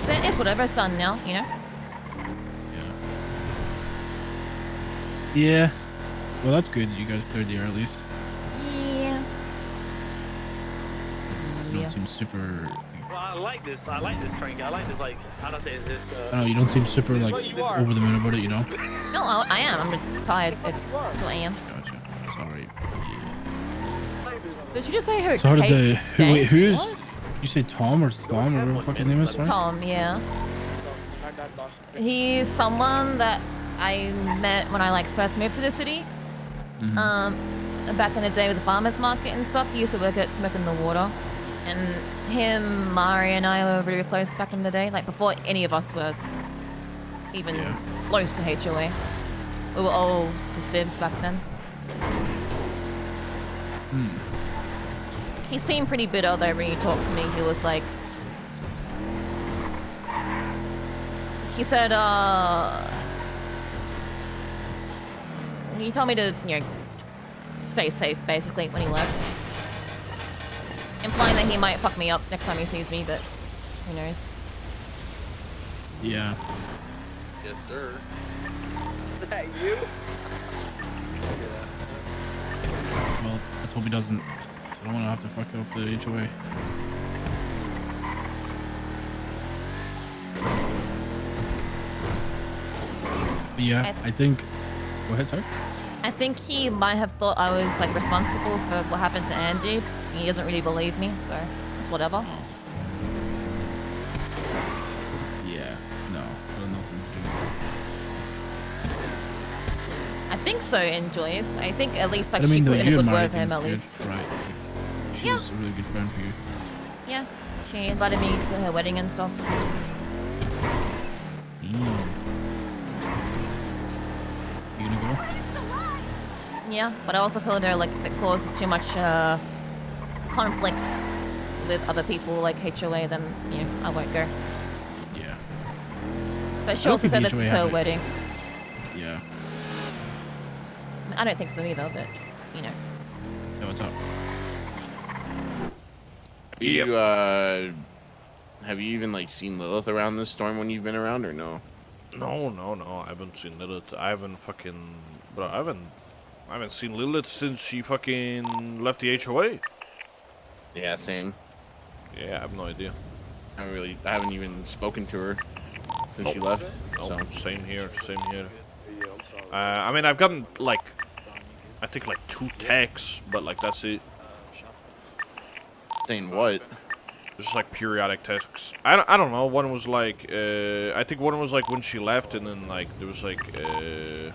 But it's whatever. It's done now, you know. Yeah. Well, that's good that you guys cleared the air at least. Yeah. You don't seem super. Well, I like this train. I like this, like, how do I say this? I know you don't seem super like over the moon about it, you know. No, I am. I'm just tired. It's 2 a.m. Gotcha. Sorry. Did you just say her? So how did who's? What? You say Thom or Thom or whatever the fuck his name is? Sorry? Thom, yeah. He's someone that I met when I like first moved to the city. Back in the day with the farmers market and stuff. He used to work at Smoke in the Water. And him, Mari, and I were really close back in the day, like before any of us were even close to HOA. We were all just civs back then. He seemed pretty bitter though when he talked to me. He was like, he said, he told me to, you know, stay safe basically when he left. Implying that he might fuck me up next time he sees me, but who knows? Yeah. Yes, sir. Is that you? Well, let's hope he doesn't. So I don't want to have to fuck up the HOA. But yeah, I think. Go ahead, sorry. I think he might have thought I was like responsible for what happened to Andy. He doesn't really believe me, so it's whatever. Yeah, no, got nothing to do. I think so, in Joyce. I think at least like But I mean, she put in a you good and Mari word for him thing's at good, least. right? She was a really good friend for you. Yeah, she invited me to her wedding and stuff. You gonna go? Yeah, but I also told her, like, if it causes too much conflict with other people, like HOA, then, you know, I won't go. Yeah. But she also said this is her wedding. Yeah. I don't think so either, but, you know. Hey, what's up? Have you even like seen Lilith around this storm when you've been around, or no? No. I haven't seen Lilith. I haven't seen Lilith since she fucking left the HOA. Yeah, same. Yeah, I have no idea. I haven't even spoken to her since she left. So same here. I mean, I've gotten like, I think like 2 texts, but like that's it. Saying what? Just like periodic texts. I don't know. One was like, I think one was like when she left, and then like there was like, I don't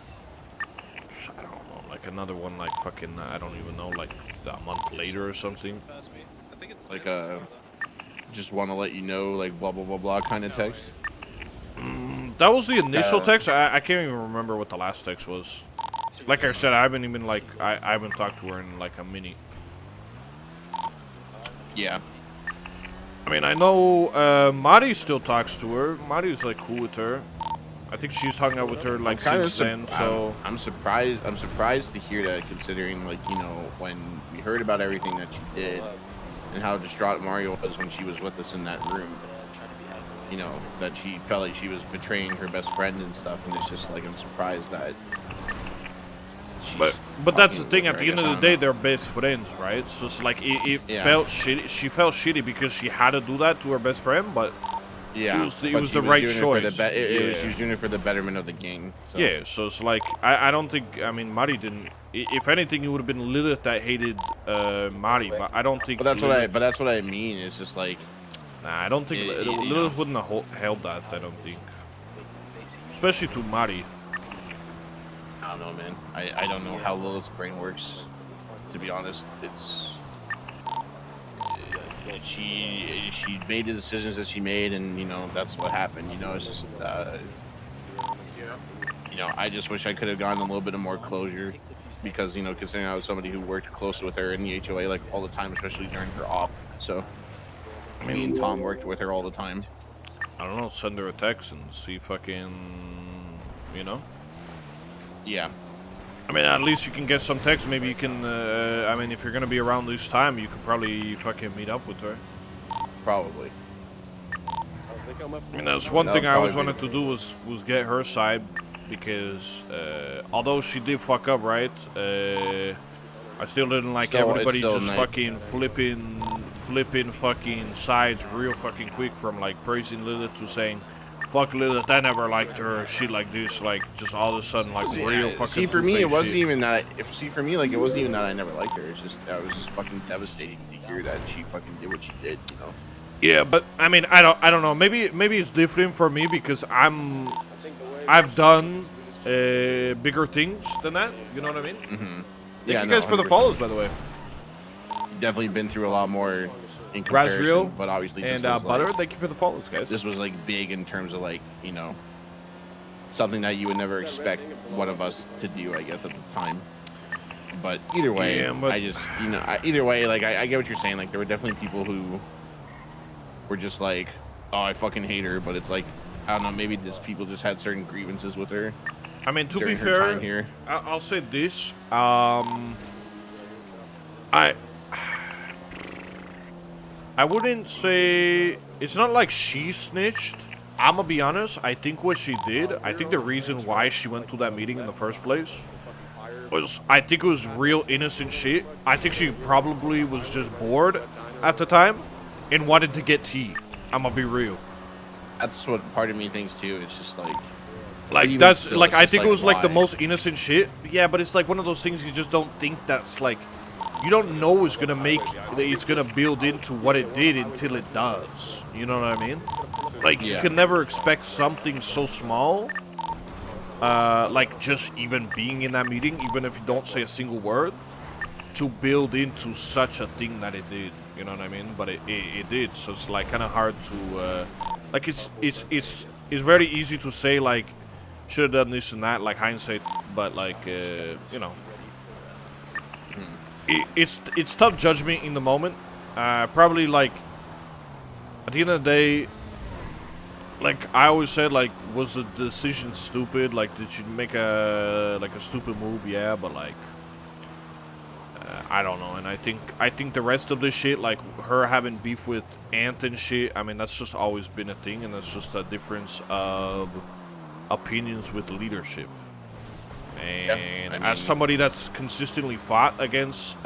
know, like another one like fucking, I don't even know, like a month later or something. Like just want to let you know, like blah blah blah blah kind of text. That was the initial text. I can't even remember what the last text was. Like I said, I haven't even like I haven't talked to her in like a minute. Yeah. I mean, I know Mari still talks to her. Mari's like cool with her. I think she's hung out with her like since then. So I'm surprised. I'm surprised to hear that, considering like, you know, when we heard about everything that she did and how distraught Mario was when she was with us in that room. You know, that she felt like she was betraying her best friend and stuff, and it's just like I'm surprised that. But that's the thing. At the end of the day, they're best friends, right? So it's like it felt shitty. She felt shitty because she had to do that to her best friend, but yeah, it was the right choice. She was doing it for the betterment of the gang. So. Yeah, so it's like I don't think. I mean, Mari didn't. If anything, it would have been Lilith that hated Mari, but I don't think. But that's what I mean. It's just like. Nah, I don't think Lilith wouldn't have held that. I don't think, especially to Mari. I don't know, man. I don't know how Lilith's brain works, to be honest. It's she made the decisions that she made, and you know that's what happened. You know, it's just you know, I just wish I could have gotten a little bit of more closure, because you know, considering I was somebody who worked close with her in the HOA like all the time, especially during her off. So me and Tom worked with her all the time. I don't know. Send her a text and see fucking, you know. Yeah. I mean, at least you can get some text. Maybe you can, I mean, if you're going to be around this time, you could probably fucking meet up with her. Probably. I mean, that's one thing I always wanted to do was get her side, because although she did fuck up, right, I still didn't like everybody just fucking flipping fucking sides real fucking quick, from like praising Lilith to saying, fuck Lilith, I never liked her, shit like this, like just all of a sudden like real fucking. See, for me, it wasn't even that. For me, like it wasn't even that I never liked her. It's just I was just fucking devastating to hear that she fucking did what she did, you know. Yeah, but I mean, I don't know. Maybe it's different for me because I've done bigger things than that. You know what I mean? Mm-hmm. Thank you guys for the follows, by the way. Definitely been through a lot more in comparison, Razriel but obviously this and was Butter. like, thank you for the follows, guys. This was like big in terms of like, you know, something that you would never expect one of us to do, I guess, at the time. But either way, I just, you know, either way, like I get what you're saying. Like there were definitely people who were just like, oh, I fucking hate her, but it's like, I don't know, maybe just people just had certain grievances with her. I mean, to be fair, I'll say this. I wouldn't say, it's not like she snitched. I'm gonna be honest, I think what she did, I think the reason why she went to that meeting in the first place was, I think it was real innocent shit. I think she probably was just bored at the time and wanted to get tea. I'm gonna be real. That's what part of me thinks too. It's just like that's still, like, I think like, it was like the why? most innocent shit. Yeah, but it's like one of those things you just don't think that's like, you don't know it's gonna build into what it did until it does. You know what I mean? Like, you can never expect something so small, like just even being in that meeting, even if you don't say a single word, to build into such a thing that it did. You know what I mean? But it did. So it's like kind of hard to, like it's very easy to say like, should have done this and that, like hindsight. But like, you know. it's tough judgment in the moment. Probably like at the end of the day, like I always said, like was the decision stupid? Like did she make a stupid move? Yeah, but like I don't know. And I think the rest of the shit, like her having beef with Ant and shit, I mean that's just always been a thing, and that's just a difference of opinions with leadership. And as somebody that's consistently fought against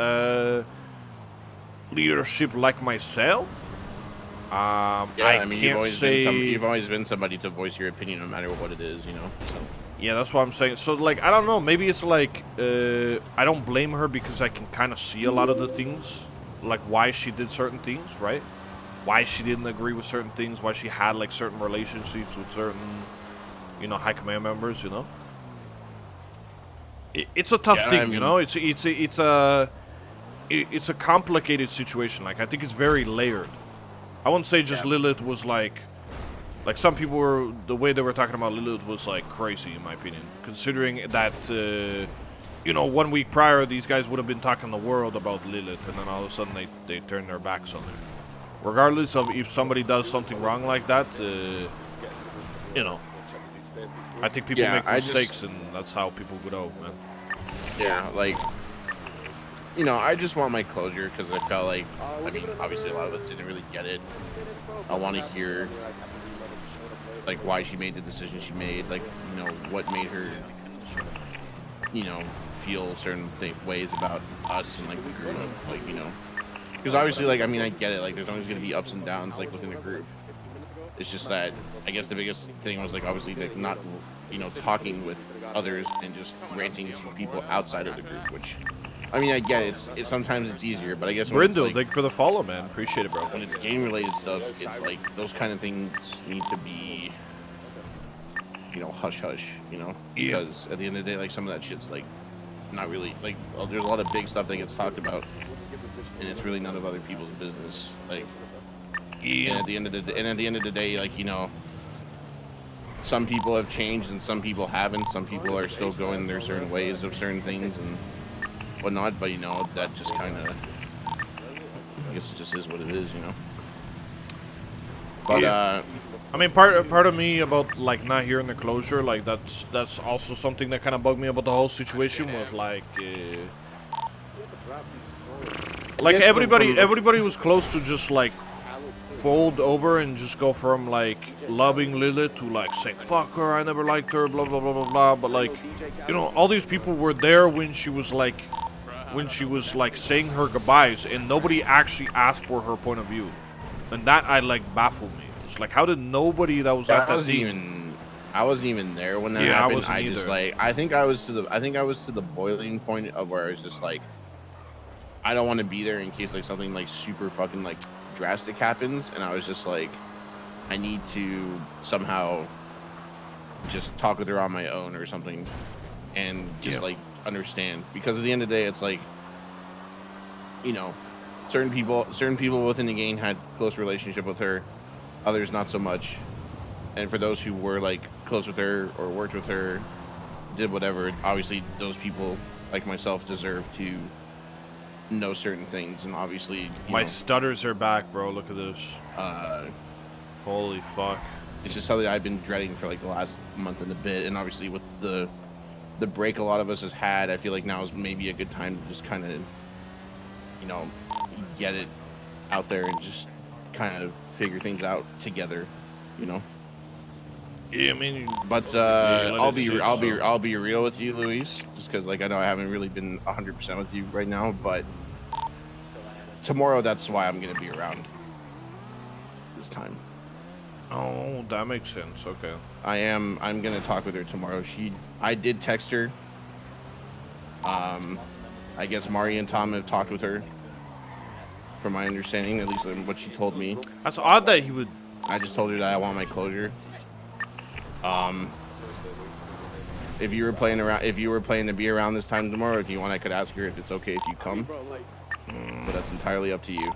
leadership like myself, I mean, you've always been somebody to voice your opinion no matter what it is, you know. So. Yeah, that's what I'm saying. So like I don't know, maybe it's like I don't blame her because I can kind of see a lot of the things, like why she did certain things, right? Why she didn't agree with certain things, why she had like certain relationships with certain, you know, high command members, you know. It's a tough thing, you know. It's a complicated situation. Like I think it's very layered. I wouldn't say just Lilith was like some people were, the way they were talking about Lilith was like crazy in my opinion. Considering that, you know, 1 week prior these guys would have been talking the world about Lilith, and then all of a sudden they turn their backs on her. Regardless of if somebody does something wrong like that, you know. I think people make mistakes, and that's how people go, man. Yeah, like, you know, I just want my closure because I felt like, I mean, obviously a lot of us didn't really get it. I want to hear, like, why she made the decision she made, like, you know, what made her, you know, feel certain ways about us and, like, the group, like, you know. Because obviously, like, I mean, I get it, like, there's always going to be ups and downs, like, within the group. It's just that, I guess the biggest thing was, like, obviously, like, not, you know, talking with others and just ranting to people outside of the group, which, I mean, I get it. Sometimes it's easier, but I guess when Brindle, thank you for the follow, man. Appreciate it, bro. When it's game-related stuff, it's like, those kind of things need to be, you know, hush-hush, you know? Because at the end of the day, like, some of that shit's, like, not really, like, well, there's a lot of big stuff that gets talked about, and it's really none of other people's business, like, and at the end of the day, like, you know, some people have changed and some people haven't. Some people are still going their certain ways of certain things and whatnot, but, you know, that just kind of, I guess it just is what it is, you know? But, I mean, part of me about, like, not hearing the closure, like, that's also something that kind of bugged me about the whole situation was, like everybody was close to just, like, fold over and just go from, like, loving Lilith to, like, saying, fuck her, I never liked her, blah, blah, blah, blah, blah. But, like, you know, all these people were there when she was, like, saying her goodbyes, and nobody actually asked for her point of view. And that, baffled me. It's like, how did nobody that was at that thing... I wasn't even there when that happened. I think I was to the boiling point of where I was just like, I don't want to be there in case, like, something, like, super fucking, like, drastic happens, and I was just like, I need to somehow just talk with her on my own or something and just like understand, because at the end of the day it's like, you know, certain people within the game had close relationship with her, others not so much, and for those who were like close with her or worked with her, did whatever, obviously those people like myself deserve to know certain things, and obviously my stutters are back, bro. Look at this. Holy fuck. It's just something I've been dreading for like the last month and a bit, and obviously with the break a lot of us has had, I feel like now is maybe a good time to just kind of, you know, get it out there and just kind of figure things out together, you know. Yeah, I mean, but I'll be real with you, Luis, just because like I know I haven't really been 100% with you right now, but tomorrow that's why I'm gonna be around this time. Oh, that makes sense. Okay. I'm gonna talk with her tomorrow. I did text her. I guess Mari and Thom have talked with her, from my understanding, at least what she told me. That's odd that he would. I just told her that I want my closure. If you were planning to be around this time tomorrow, if you want, I could ask her if it's okay if you come. But that's entirely up to you.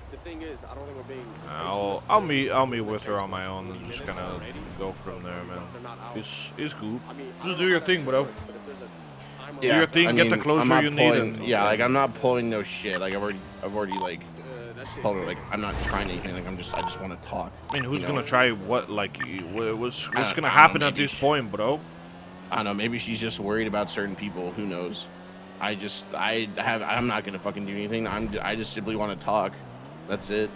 I'll meet with her on my own and just kind of go from there, man. It's cool. Just do your thing, bro. Do your thing, get the closure you need. And, yeah, like I'm not pulling no shit. Like I've already like told her like I'm not trying anything. Like I just want to talk. I mean, who's gonna try what? Like, what's gonna happen at this point, bro? I don't know. Maybe she's just worried about certain people. Who knows? I'm not gonna fucking do anything. I just simply want to talk. That's it.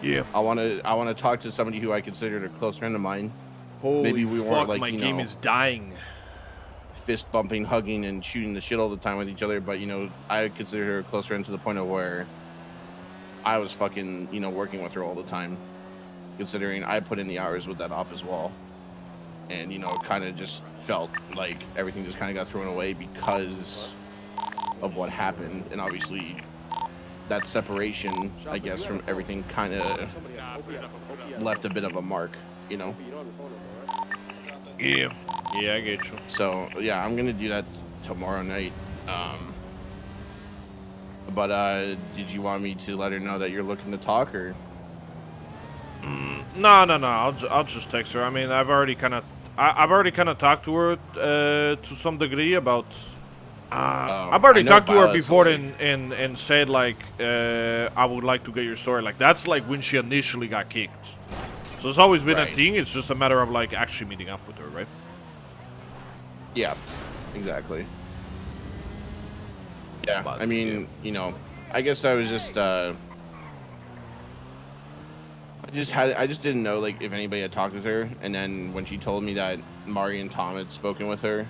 Yeah. I want to talk to somebody who I considered a close friend of mine. Holy Maybe we weren't fuck, like my game is dying. Fist bumping, hugging, and shooting the shit all the time with each other. But I consider her a close friend to the point of where I was fucking working with her all the time, considering I put in the hours with that op as well. And it kind of just felt like everything just kind of got thrown away because of what happened. And obviously that separation, I guess, from everything kind of left a bit of a mark, Yeah, I get you. So yeah, I'm gonna do that tomorrow night. But did you want me to let her know that you're looking to talk, or? No. I'll just text her. I mean, I've already kind of talked to her to some degree about. I've already talked to her before and said like I would like to get your story. Like that's like when she initially got kicked. So it's always been a thing. It's just a matter of like actually meeting up with her, right? Yeah, exactly. Yeah, I mean, I guess I was just I just didn't know like if anybody had talked with her, and then when she told me that Mari and Thom had spoken with her,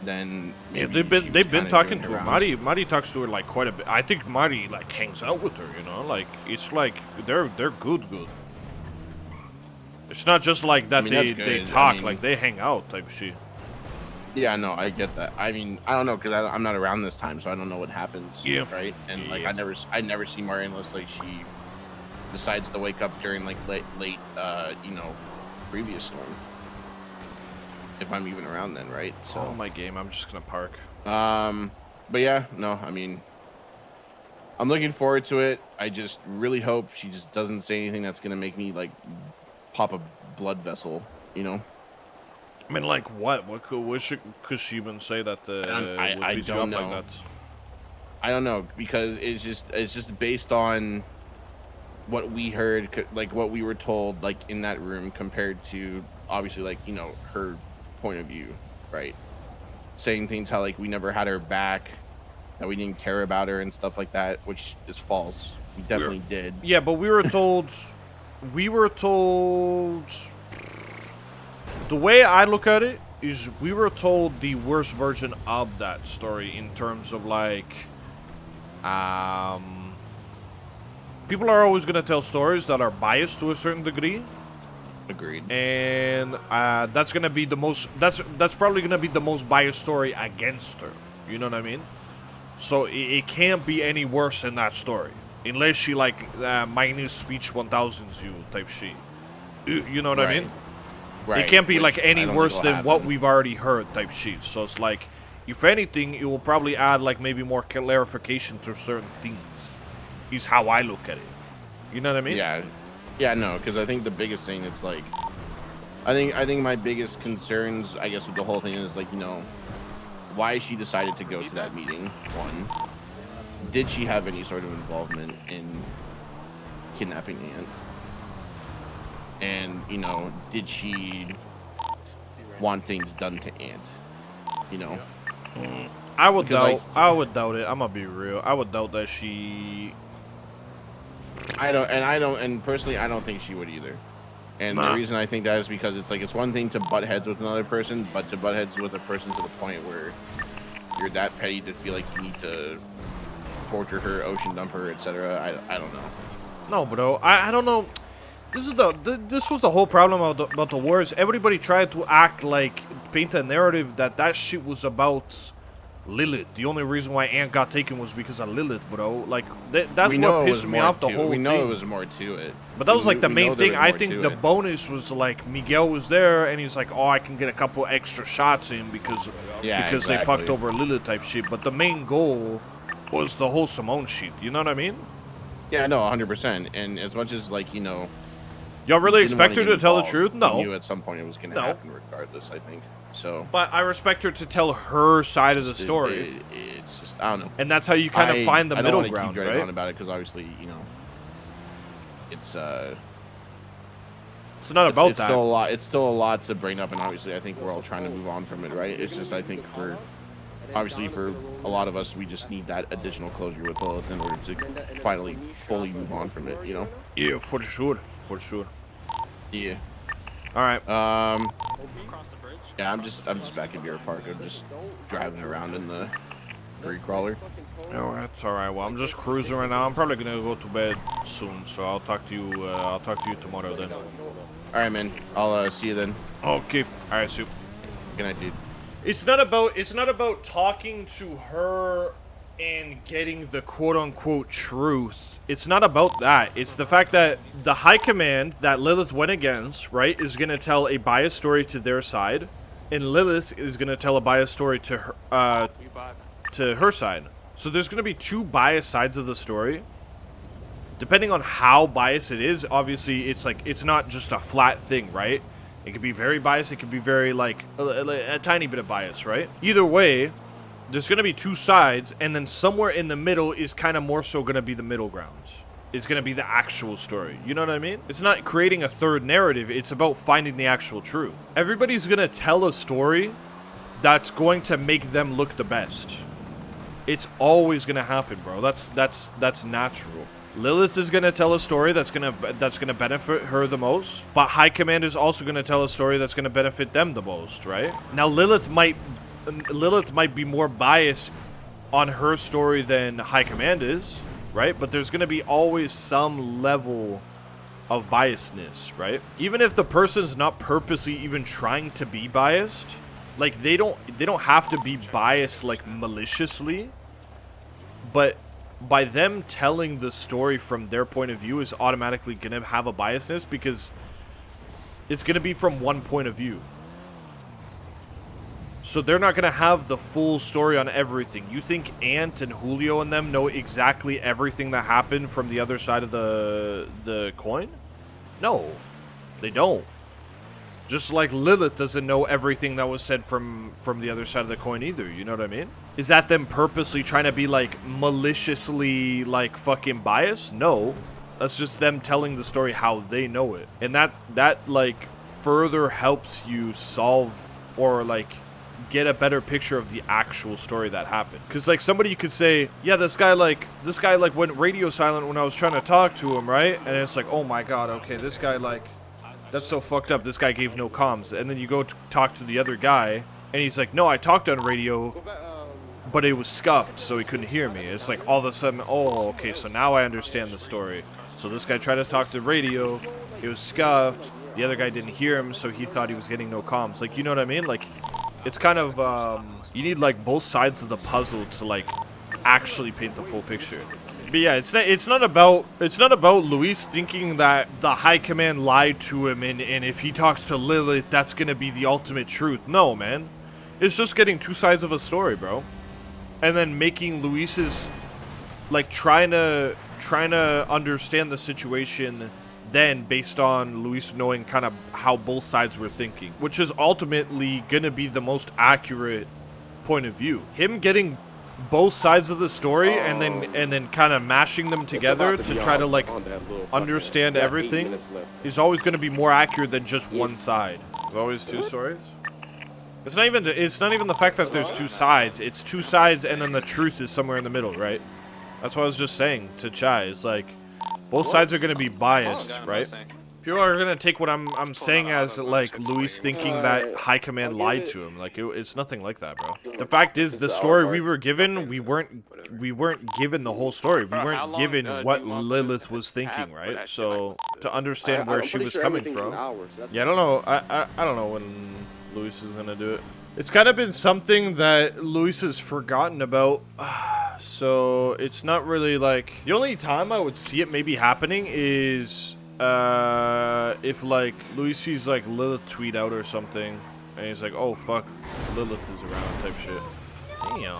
then yeah, they've been talking to her. Mari talks to her like quite a bit. I think Mari like hangs out with her, like it's like they're good. It's not just like that they talk, like they hang out type shit. Yeah, no, I get that. I mean, I don't know because I'm not around this time, so I don't know what happens. Yeah. Right. And like I never see Mari unless like she decides to wake up during like late previous storm. If I'm even around then, right? So. Oh my game, I'm just gonna park. But yeah, no, I mean, I'm looking forward to it. I just really hope she just doesn't say anything that's gonna make me like pop a blood vessel, I mean, like what? What could she even say that I don't know. Like that? I don't know because it's just based on what we heard, like what we were told, like in that room, compared to obviously like her point of view, right? Saying things how like we never had her back, that we didn't care about her and stuff like that, which is false. We definitely did. Yeah, but we were told. The way I look at it is we were told the worst version of that story in terms of like people are always going to tell stories that are biased to a certain degree. Agreed. And that's going to be the most that's probably going to be the most biased story against her. You know what I mean? So it can't be any worse than that story unless she like minus speech 1000s you type shit. You know what I mean? Right. It can't be like any worse than what we've already heard type shit. So it's like, if anything, it will probably add like maybe more clarification to certain things. Is how I look at it. You know what I mean? Yeah, no, because I think the biggest thing it's like, I think my biggest concerns, I guess, with the whole thing is like why she decided to go to that meeting. One, did she have any sort of involvement in kidnapping Aunt? And, did she want things done to Aunt? I would doubt it. I'm gonna be real. I would doubt that she. And personally, I don't think she would either. And the reason I think that is because it's one thing to butt heads with another person, but to butt heads with a person to the point where you're that petty to feel like you need to torture her, ocean dump her, etc. I don't know. No, bro. I don't know. This was the whole problem about the wars. Everybody tried to act like paint a narrative that shit was about Lilith. The only reason why Aunt got taken was because of Lilith, bro. Like that's what pissed me off the whole thing. We know it was more to it. But that was like the main thing. I think the bonus was like MigL was there and he's like, oh, I can get a couple extra shots in because they fucked over Lilith type shit. But the main goal was the whole Simone shit. You know what I mean? Yeah, no, 100%. And as much as like Y'all really didn't wanna expect her get to tell the involved. truth? We No. knew at some point it was going to happen regardless, I think. So. But I respect her to tell her side of the story. It's just, I don't know. And that's how you kind of find the middle ground, I don't want to keep dragging right? on about it because obviously, you know, it's not about it's that. Still a lot. It's still a lot to bring up, and obviously, I think we're all trying to move on from it, right? It's just, I think for a lot of us, we just need that additional closure with Lilith in order to finally fully move on from it, you know? Yeah, for sure. For sure. Yeah. All right. Yeah, I'm just back in Deer Park. I'm just driving around in the free crawler. Oh, that's all right. Well, I'm just cruising right now. I'm probably gonna go to bed soon, so I'll talk to you. I'll talk to you tomorrow then. All right, man. I'll see you then. Okay. All right, Soup. Good night, dude. It's not about talking to her and getting the quote-unquote truth. It's not about that. It's the fact that the high command that Lilith went against, right, is going to tell a biased story to their side, and Lilith is going to tell a biased story to her side. So there's going to be two biased sides of the story. Depending on how biased it is, obviously it's not just a flat thing, right? It could be very biased, it could be very like a tiny bit of bias, right? Either way, there's going to be two sides, and then somewhere in the middle is kind of more so going to be the middle ground. It's going to be the actual story. You know what I mean? It's not creating a third narrative. It's about finding the actual truth. Everybody's going to tell a story that's going to make them look the best. It's always going to happen, bro. That's natural. Lilith is going to tell a story that's going to benefit her the most, but High Command is also going to tell a story that's going to benefit them the most, right? Now Lilith might be more biased on her story than High Command is, right? But there's going to be always some level of biasness, right? Even if the person's not purposely even trying to be biased, like they don't have to be biased like maliciously, but by them telling the story from their point of view is automatically going to have a biasness because it's going to be from one point of view. So they're not going to have the full story on everything. You think Ant and Julio and them know exactly everything that happened from the other side of the coin? No, they don't. Just like Lilith doesn't know everything that was said from the other side of the coin either, you know what I mean? Is that them purposely trying to be like maliciously like fucking biased? No. That's just them telling the story how they know it. And that like further helps you solve or like get a better picture of the actual story that happened. Cause like somebody could say, yeah, this guy went radio silent when I was trying to talk to him, right? And it's like, oh my god, okay, this guy like, that's so fucked up. This guy gave no comms. And then you go talk to the other guy, and he's like, no, I talked on radio, but it was scuffed, so he couldn't hear me. It's like all of a sudden, oh, okay, so now I understand the story. So this guy tried to talk to radio, it was scuffed, the other guy didn't hear him, so he thought he was getting no comms. Like, you know what I mean? Like, it's kind of, you need, like, both sides of the puzzle to, like, actually paint the full picture. But yeah, it's not about Luis thinking that the High Command lied to him and if he talks to Lilith, that's gonna be the ultimate truth. No, man. It's just getting two sides of a story, bro. And then making Luis's like trying to understand the situation then based on Luis knowing kind of how both sides were thinking, which is ultimately gonna be the most accurate point of view. Him getting both sides of the story and then kind of mashing them together to try to like understand everything is always going to be more accurate than just one side. There's always two stories. It's not even the fact that there's two sides. It's two sides and then the truth is somewhere in the middle, right? That's what I was just saying to Chai. It's like both sides are going to be biased, right? People are going to take what I'm saying as like Luis thinking that High Command lied to him. Like it's nothing like that, bro. The fact is the story we were given, we weren't given the whole story. We weren't given what Lilith was thinking, right? So to understand where she was coming from. Yeah, I don't know. I don't know when Luis is going to do it. It's kind of been something that Luis has forgotten about. So it's not really like the only time I would see it maybe happening is if like Luis sees like Lilith tweet out or something and he's like, oh fuck, Lilith is around type shit. Damn.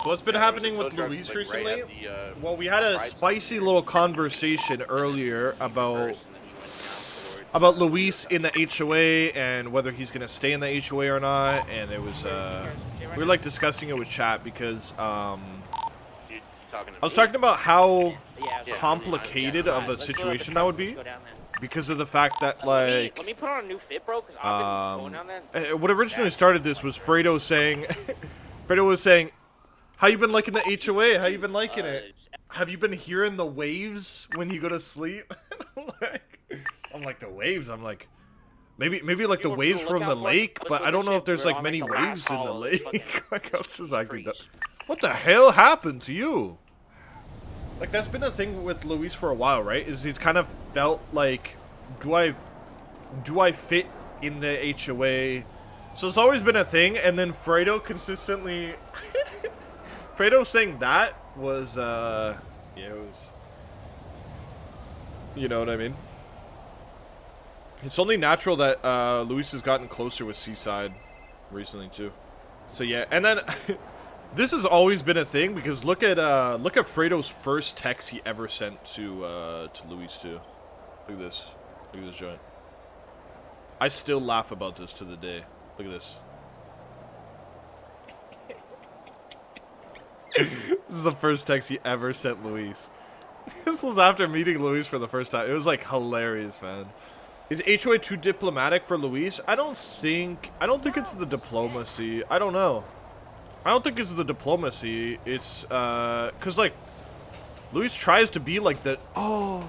So what's been happening with Luis recently? Well, we had a spicy little conversation earlier about about Luis in the HOA and whether he's gonna stay in the HOA or not, and it was we were like discussing it with chat because I was talking about how complicated of a situation that would be because of the fact that like Let me put on a new fit, bro, because I've been going down there. what originally started this was Fredo saying Fredo was saying, how you been liking the HOA? How you been liking it? Have you been hearing the waves when you go to sleep? I'm like, the waves? I'm like, maybe like the waves from the lake, but I don't know if there's like many waves in the lake. Like, I was just acting dumb. What the hell happened to you? Like, that's been a thing with Luis for a while, right? Is he's kind of felt like, do I fit in the HOA? So it's always been a thing, and then Fredo consistently... Fredo saying that was, yeah, it was... You know what I mean? It's only natural that Luis has gotten closer with Seaside recently, too. So, yeah, and then... This has always been a thing, because look at Fredo's first text he ever sent to Luis, too. Look at this. Look at this joint. I still laugh about this to the day. Look at this. This is the first text he ever sent Luis. This was after meeting Luis for the first time. It was like hilarious, man. Is HOA too diplomatic for Luis? I don't think it's the diplomacy. I don't know. I don't think it's the diplomacy. It's cause like Luis tries to be like the We're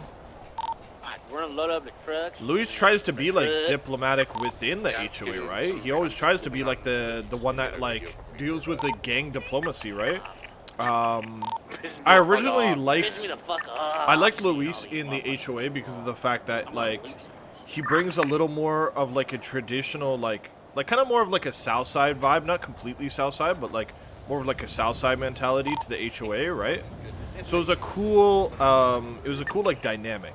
gonna load up the trucks. Luis tries to be like diplomatic within the HOA, right? He always tries to be like the one that like deals with the gang diplomacy, right? I originally liked Luis in the HOA because of the fact that like he brings a little more of like a traditional like kind of more of like a Southside vibe, not completely Southside, but like more of like a Southside mentality to the HOA, right? So it was a cool like dynamic.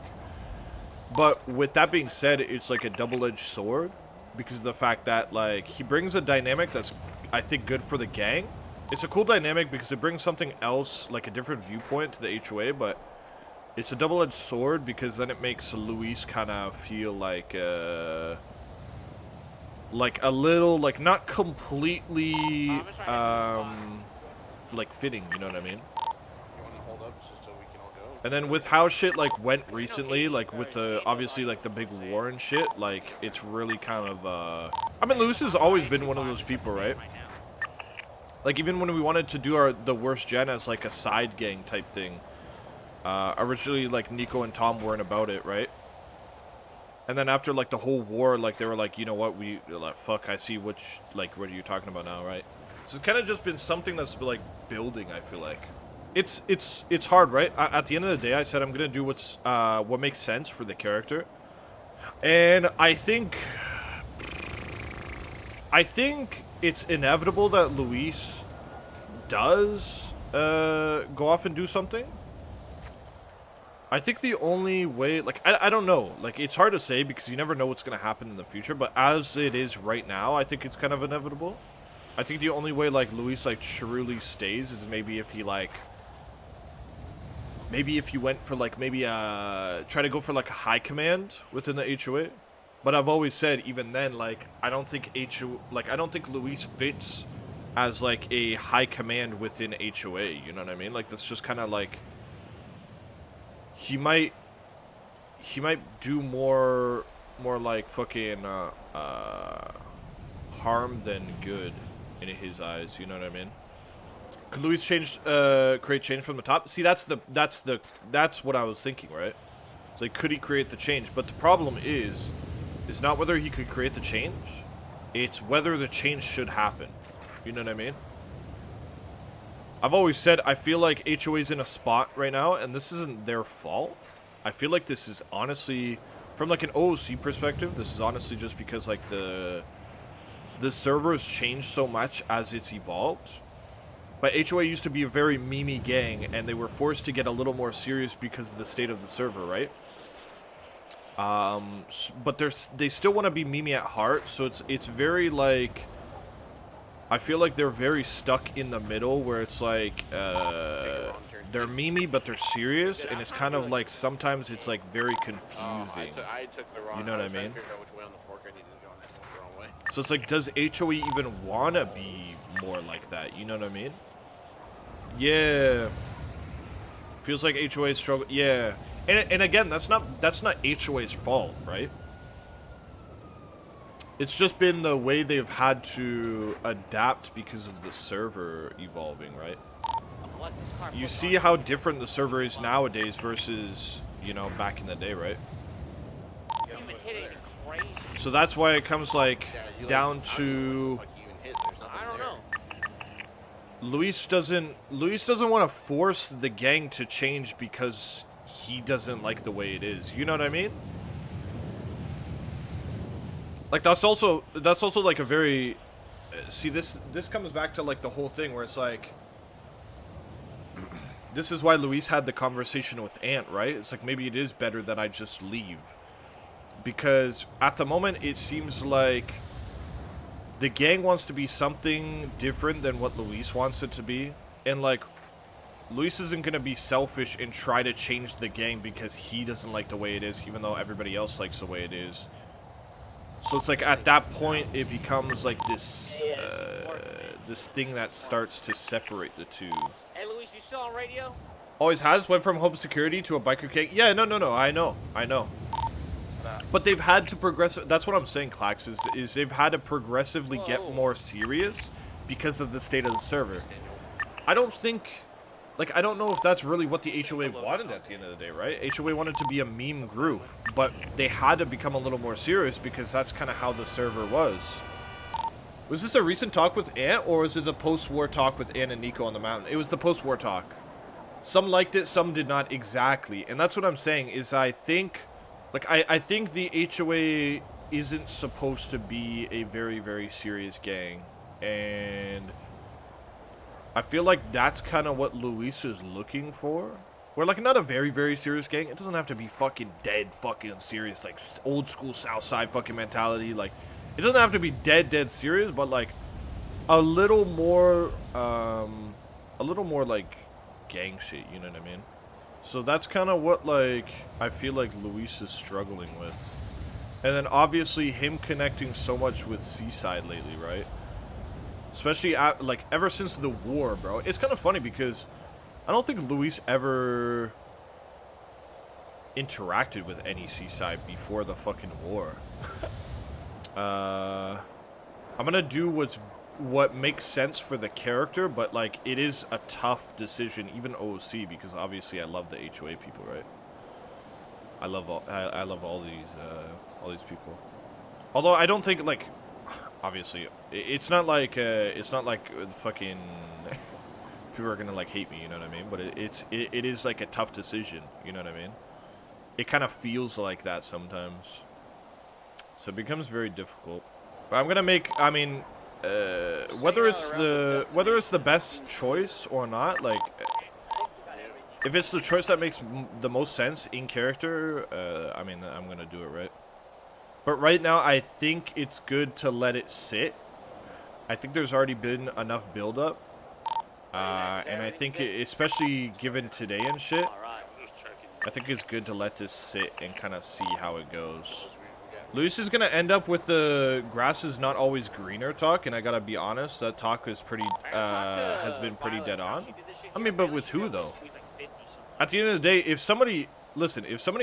But with that being said, it's like a double-edged sword because of the fact that like he brings a dynamic that's I think good for the gang. It's a cool dynamic because it brings something else, like a different viewpoint to the HOA, but it's a double-edged sword because then it makes Luis kind of feel like a little, like, not completely, like, fitting, you know what I mean? And then with how shit, like, went recently, like, with the, obviously, like, the big war and shit, like, it's really kind of, I mean, Luis has always been one of those people, right? Like, even when we wanted to do the worst gen as, like, a side gang type thing, originally, like, Nico and Thom weren't about it, right? And then after, like, the whole war, like, they were like, you know what, we, like, fuck, I see what are you talking about now, right? So it's kind of just been something that's, like, building, I feel like. It's hard, right? At the end of the day, I said I'm gonna do what makes sense for the character. And I think it's inevitable that Luis does go off and do something. I think the only way, like, I don't know. Like, it's hard to say because you never know what's going to happen in the future. But as it is right now, I think it's kind of inevitable. I think the only way, like, Luis, like, truly stays is maybe if he, like... Maybe if you went for, like, maybe, try to go for, like, a high command within the HOA. But I've always said, even then, like, I don't think Luis fits as, like, a high command within HOA. You know what I mean? Like, that's just kind of, like... He might do more like fucking harm than good in his eyes. You know what I mean? Could Luis create change from the top? See, that's what I was thinking, right? It's like, could he create the change? But the problem is not whether he could create the change. It's whether the change should happen. You know what I mean? I've always said I feel like HOA's in a spot right now, and this isn't their fault. I feel like this is honestly, from like an OOC perspective, this is honestly just because like the servers changed so much as it's evolved. But HOA used to be a very memey gang, and they were forced to get a little more serious because of the state of the server, right? But they still want to be memey at heart, so it's very like... I feel like they're very stuck in the middle, where it's like, they're memey, but they're serious, and it's kind of like sometimes it's like very confusing. I took the wrong. You know what I mean? Figure out which way on the fork I needed to go, and I went the wrong way. So it's like, does HOA even wanna be more like that? You know what I mean? Yeah. Feels like HOA struggle. Yeah. And again, that's not HOA's fault, right? It's just been the way they've had to adapt because of the server evolving, right? You see how different the server is nowadays versus, you know, back in the day, right? So that's why it comes like down to Luis doesn't want to force the gang to change because he doesn't like the way it is. You know what I mean? Like that's also like a very see this comes back to like the whole thing where it's like this is why Luis had the conversation with Ant, right? It's like maybe it is better that I just leave. Because at the moment it seems like the gang wants to be something different than what Luis wants it to be. And like Luis isn't going to be selfish and try to change the gang because he doesn't like the way it is, even though everybody else likes the way it is. So it's like at that point it becomes like this this thing that starts to separate the two. Hey Luis, you still on radio? Always has. Went from home security to a biker gang. Yeah, no. I know. But they've had to progress. That's what I'm saying, Clax, is they've had to progressively get more serious because of the state of the server. I don't think, like, I don't know if that's really what the HOA wanted at the end of the day, right? HOA wanted to be a meme group, but they had to become a little more serious because that's kind of how the server was. Was this a recent talk with Ant, or was it the post-war talk with Ant and Nico on the mountain? It was the post-war talk. Some liked it, some did not exactly. And that's what I'm saying, is I think... Like, I think the HOA isn't supposed to be a very, very serious gang. And I feel like that's kind of what Luis is looking for. We're like not a very, very serious gang. It doesn't have to be fucking dead fucking serious, like old school Southside fucking mentality. Like, it doesn't have to be dead serious, but like a little more like gang shit, you know what I mean? So that's kind of what, like, I feel like Luis is struggling with. And then, obviously, him connecting so much with Seaside lately, right? Especially, like, ever since the war, bro. It's kind of funny because I don't think Luis ever interacted with any Seaside before the fucking war. I'm gonna do what makes sense for the character, but like it is a tough decision, even OC, because obviously I love the HOA people, right? I love all these people. Although I don't think, like, obviously it's not like fucking people are gonna like hate me, you know what I mean? But it is like a tough decision, you know what I mean? It kind of feels like that sometimes, so it becomes very difficult. But I'm gonna make, I mean, whether it's the best choice or not, like, if it's the choice that makes the most sense in character, I mean, I'm gonna do it, right? But right now, I think it's good to let it sit. I think there's already been enough build-up, and I think, especially given today and shit, I think it's good to let this sit and kind of see how it goes. Luis is gonna end up with the grass is not always greener talk, and I gotta be honest, that talk is pretty has been pretty dead on. I mean, but with who though? At the end of the day, if somebody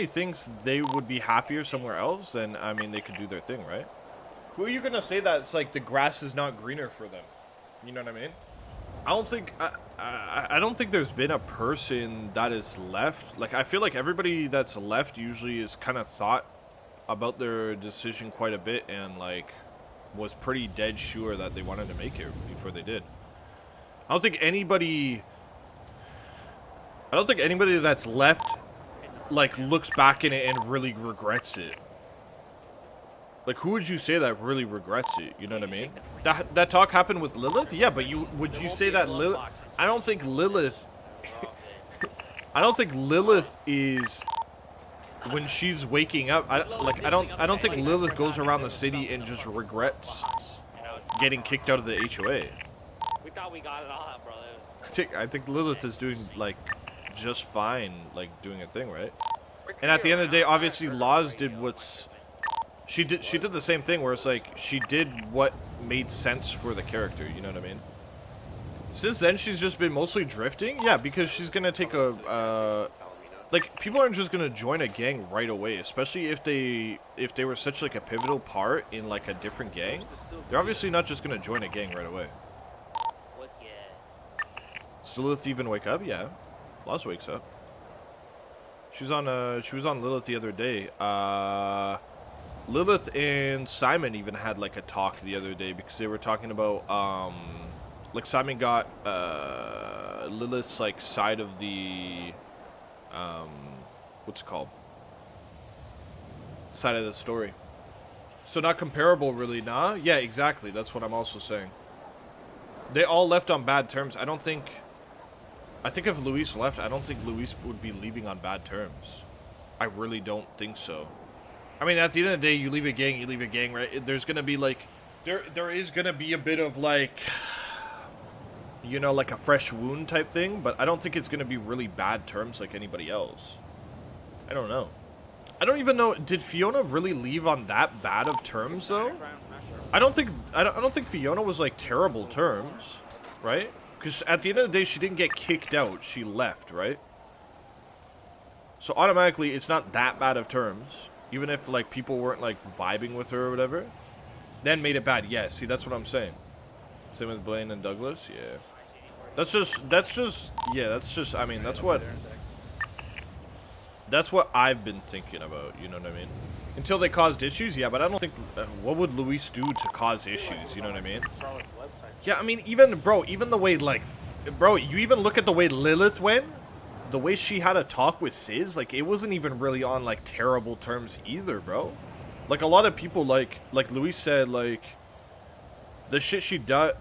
thinks they would be happier somewhere else, then I mean they could do their thing, right? Who are you gonna say that it's like the grass is not greener for them? You know what I mean? I don't think there's been a person that is left. Like, I feel like everybody that's left usually is kind of thought about their decision quite a bit and like was pretty dead sure that they wanted to make it before they did. I don't think anybody that's left like looks back in it and really regrets it. Like, who would you say that really regrets it? You know what I mean? That talk happened with Lilith? Yeah, but would you say that Lilith? I don't think Lilith is, when she's waking up, I don't think Lilith goes around the city and just regrets getting kicked out of the HOA. We thought we got it all out, brother. I think Lilith is doing like just fine, like doing a thing, right? And at the end of the day, obviously, Laws did what's she did the same thing where it's like she did what made sense for the character. You know what I mean? Since then, she's just been mostly drifting. Yeah, because she's gonna take a like people aren't just gonna join a gang right away, especially if they were such like a pivotal part in like a different gang. They're obviously not just gonna join a gang right away. Lilith even wake up? Yeah, Laws wakes up. She was on Lilith the other day. Lilith and Simon even had like a talk the other day because they were talking about like Simon got Lilith's like side of the what's it called? Side of the story. So not comparable really, nah? Yeah, exactly. That's what I'm also saying. They all left on bad terms. I think if Luis left, I don't think Luis would be leaving on bad terms. I really don't think so. I mean, at the end of the day, you leave a gang, right? There's gonna be like, there is gonna be a bit of like, you know, like a fresh wound type thing, but I don't think it's gonna be really bad terms like anybody else. I don't know. I don't even know, did Fiona really leave on that bad of terms though? I don't think Fiona was like terrible terms, right? Because at the end of the day, she didn't get kicked out. She left, right? So automatically, it's not that bad of terms. Even if, like, people weren't, like, vibing with her or whatever. Then made it bad. Yeah, see, that's what I'm saying. Same with Blaine and Douglas. Yeah. That's just, I mean, that's what I've been thinking about. You know what I mean? Until they caused issues, yeah, but I don't think, what would Luis do to cause issues? You know what I mean? Yeah, I mean, even the way, like, bro, you even look at the way Lilith went, the way she had a talk with Sis, like, it wasn't even really on, like, terrible terms either, bro. Like, a lot of people, like Luis said, like, the shit she did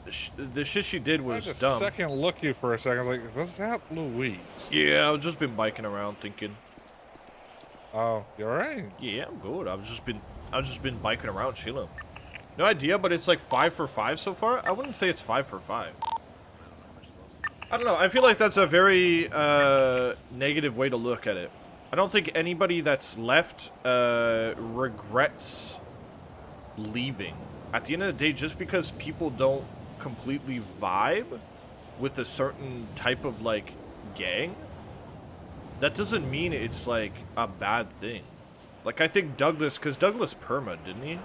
was I just dumb. second look you for a second, like, was that Luis? Yeah, I've just been biking around thinking. Oh, you alright? Yeah, I'm good. I've just been biking around chilling. No idea, but it's like 5 for 5 so far. I wouldn't say it's 5 for 5. I don't know. I feel like that's a very negative way to look at it. I don't think anybody that's left regrets leaving. At the end of the day, just because people don't completely vibe with a certain type of like gang, that doesn't mean it's like a bad thing. Like I think Douglas, because Douglas perma, didn't he?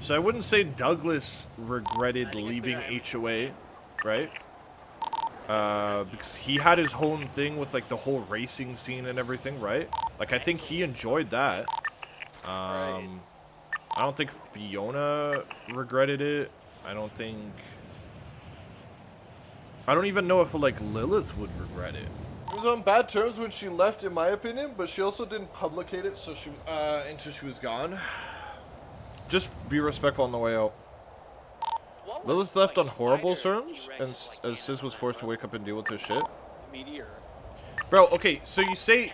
So I wouldn't say Douglas regretted leaving HOA, right? Because he had his own thing with like the whole racing scene and everything, right? Like I think he enjoyed that. I don't think Fiona regretted it. I don't even know if like Lilith would regret it. It was on bad terms when she left, in my opinion, but she also didn't publicate it, so she until she was gone. Just be respectful on the way out. Lilith left on horrible terms, and Sis was forced to wake up and deal with her shit. Bro, okay, so you say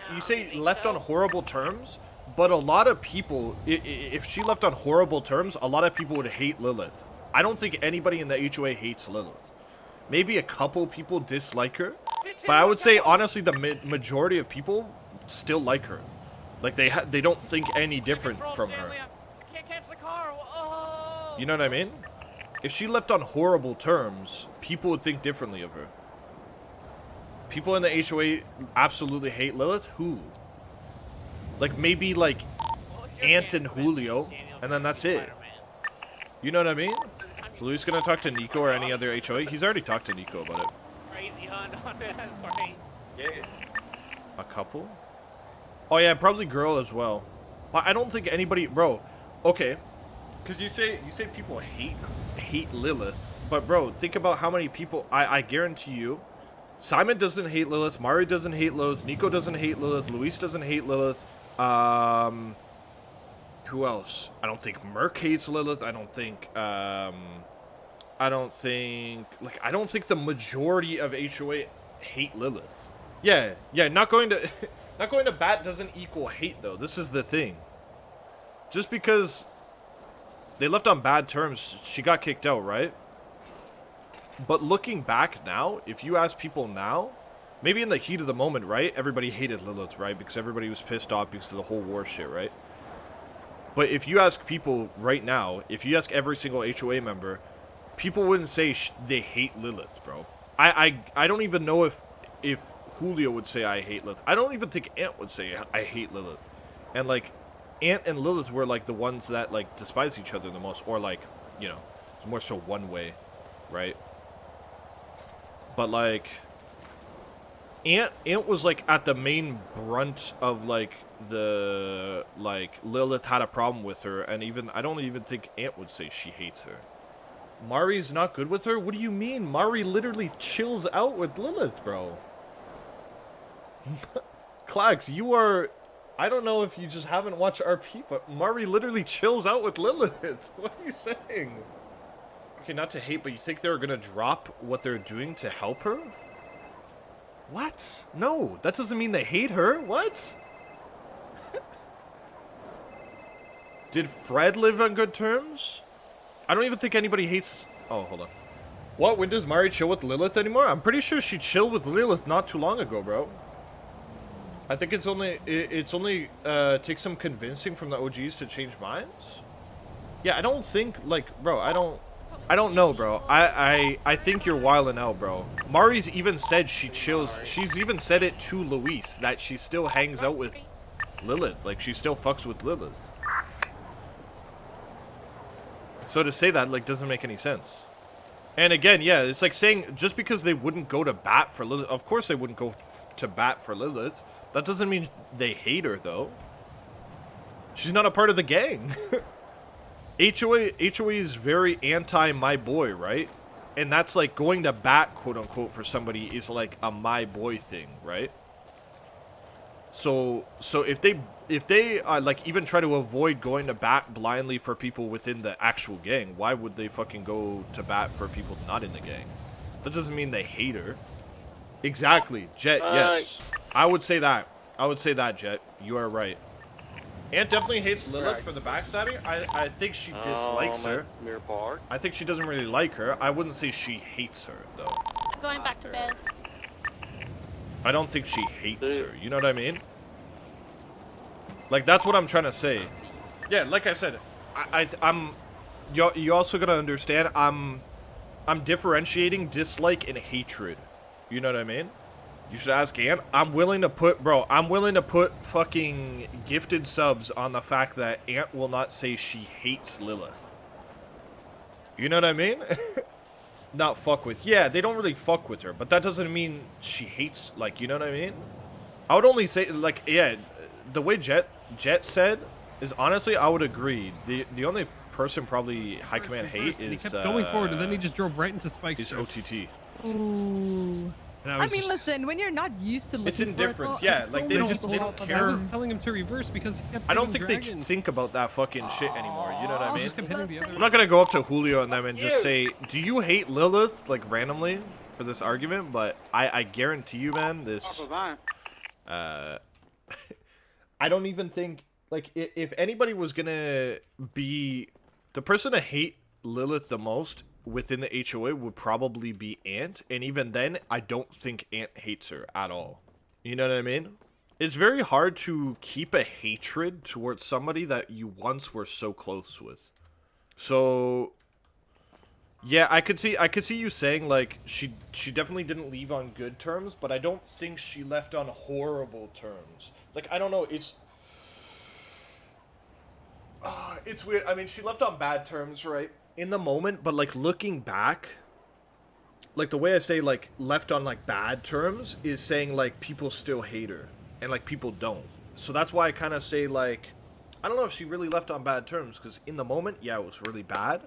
left on horrible terms, but a lot of people, if she left on horrible terms, a lot of people would hate Lilith. I don't think anybody in the HOA hates Lilith. Maybe a couple people dislike her, but I would say honestly the majority of people still like her. Like they don't think any different from her. You know what I mean? If she left on horrible terms, people would think differently of her. People in the HOA absolutely hate Lilith? Who? Like maybe like Ant and Julio, and then that's it. You know what I mean? So Luis gonna talk to Nico or any other HOA? He's already talked to Nico about it. A couple? Oh yeah, probably girl as well. But I don't think anybody, bro. Okay, because you say people hate Lilith, but bro, think about how many people. I guarantee you, Simon doesn't hate Lilith, Mari doesn't hate Lilith, Nico doesn't hate Lilith, Luis doesn't hate Lilith. Who else? I don't think Merc hates Lilith. I don't think the majority of HOA hate Lilith. Yeah, not going to bat doesn't equal hate though. This is the thing. Just because they left on bad terms, she got kicked out, right? But looking back now, if you ask people now, maybe in the heat of the moment, right? Everybody hated Lilith, right? Because everybody was pissed off because of the whole war shit, right? But if you ask people right now, if you ask every single HOA member, people wouldn't say they hate Lilith, bro. I don't even know if Julio would say I hate Lilith. I don't even think Ant would say I hate Lilith. And like, Ant and Lilith were like the ones that like despise each other the most, or like, you know, it's more so one way, right? But like, Ant was like at the main brunt of like the like Lilith had a problem with her, and even I don't even think Ant would say she hates her. Mari's not good with her? What do you mean? Mari literally chills out with Lilith, bro. Klax, you are... I don't know if you just haven't watched RP, but Mari literally chills out with Lilith. What are you saying? Okay, not to hate, but you think they're gonna drop what they're doing to help her? What? No, that doesn't mean they hate her. What? Did Fred live on good terms? I don't even think anybody hates... Oh, hold on. What? When does Mari chill with Lilith anymore? I'm pretty sure she chilled with Lilith not too long ago, bro. I think it's only takes some convincing from the OGs to change minds. Yeah, I don't think like, bro. I don't know, bro. I think you're wilding out, bro. Mari's even said she chills. She's even said it to Luis that she still hangs out with Lilith. Like she still fucks with Lilith. So to say that like doesn't make any sense. And again, yeah, it's like saying just because they wouldn't go to bat for Lilith, of course they wouldn't go to bat for Lilith. That doesn't mean they hate her though. She's not a part of the gang. HOA is very anti my boy, right? And that's like going to bat, quote unquote, for somebody is like a my boy thing, right? So if they like even try to avoid going to bat blindly for people within the actual gang, why would they fucking go to bat for people not in the gang? That doesn't mean they hate her. Exactly, Jet. Yes, I would say that. I would say that, Jet. You are right. Ant definitely hates Lilith for the backstabbing. I think she dislikes her. I think she doesn't really like her. I wouldn't say she hates her though. I'm going back to bed. I don't think she hates her. You know what I mean? Like that's what I'm trying to say. Yeah, like I said, I'm. You also gotta understand. I'm differentiating dislike and hatred. You know what I mean? You should ask Ant. I'm willing to put, bro. I'm willing to put fucking gifted subs on the fact that Ant will not say she hates Lilith. You know what I mean? Not fuck with. Yeah, they don't really fuck with her, but that doesn't mean she hates. Like, you know what I mean? I would only say, like, yeah, the way Jet said is honestly, I would agree. The only person probably high command hate is. He kept going forward, and then he just drove right into Spike's. Is OTT. Ooh. I mean, listen, when you're not used to looking it's indifference, yeah. Like they don't care. I was telling him to reverse because he kept. I don't think dragon. they think about that fucking shit anymore. You know what I mean? Just kept hitting the other I'm not gonna go up to Julio and them and just say, "Do you hate Lilith?" like randomly for this argument, but I guarantee you, man, this. I don't even think like if anybody was gonna be the person to hate Lilith the most within the HOA would probably be Ant, and even then I don't think Ant hates her at all. You know what I mean? It's very hard to keep a hatred towards somebody that you once were so close with. So yeah, I could see you saying like she definitely didn't leave on good terms, but I don't think she left on horrible terms. Like I don't know, it's weird. I mean, she left on bad terms, right? In the moment, but like looking back, like the way I say like left on like bad terms is saying like people still hate her and like people don't. So that's why I kind of say like I don't know if she really left on bad terms, because in the moment, yeah, it was really bad.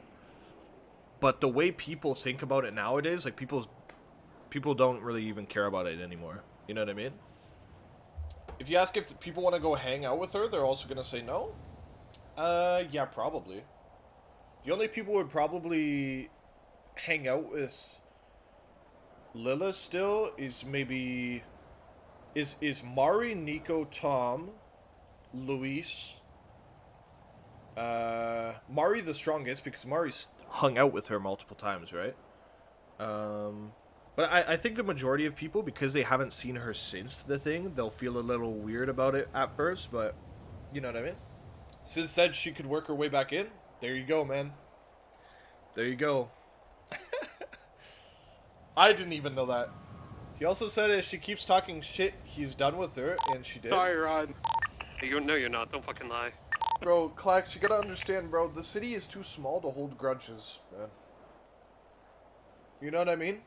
But the way people think about it nowadays, like people don't really even care about it anymore. You know what I mean? If you ask if people want to go hang out with her, they're also gonna say no. Yeah, probably. The only people who would probably hang out with Lilith still is maybe is Mari, Nico, Thom, Luis. Mari the strongest because Mari's hung out with her multiple times, right? But I think the majority of people, because they haven't seen her since the thing, they'll feel a little weird about it at first, but you know what I mean? Sis said she could work her way back in. There you go, man. There you go. I didn't even know that. He also said if she keeps talking shit, he's done with her, and she did. Sorry, Rod. No, you're not. Don't fucking lie. Bro, Clax, you gotta understand, bro. The city is too small to hold grudges, man. You know what I mean?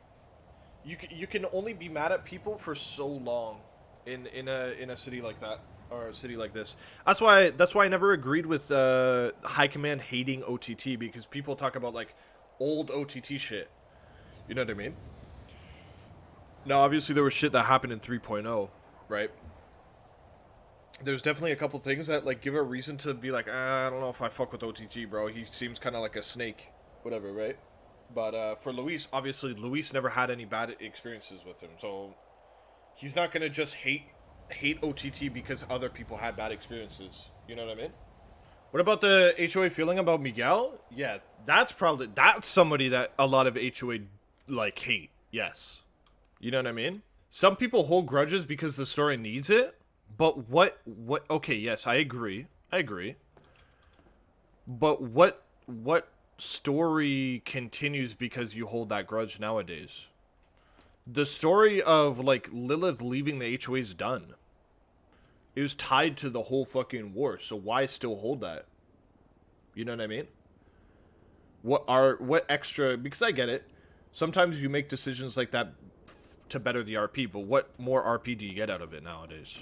You can only be mad at people for so long in a city like that, or a city like this. That's why I never agreed with High Command hating OTT, because people talk about like old OTT shit. You know what I mean? Now, obviously, there was shit that happened in 3.0, right? There's definitely a couple things that like give a reason to be like, I don't know if I fuck with OTT, bro. He seems kind of like a snake, whatever, right? But for Luis, obviously, Luis never had any bad experiences with him, so he's not gonna just hate OTT because other people had bad experiences. You know what I mean? What about the HOA feeling about MigL? Yeah, that's somebody that a lot of HOA like hate. Yes, you know what I mean? Some people hold grudges because the story needs it, but what? Okay, yes, I agree. But what story continues because you hold that grudge nowadays? The story of like Lilith leaving the HOA is done. It was tied to the whole fucking war, so why still hold that? You know what I mean? What extra? Because I get it. Sometimes you make decisions like that to better the RP, but what more RP do you get out of it nowadays?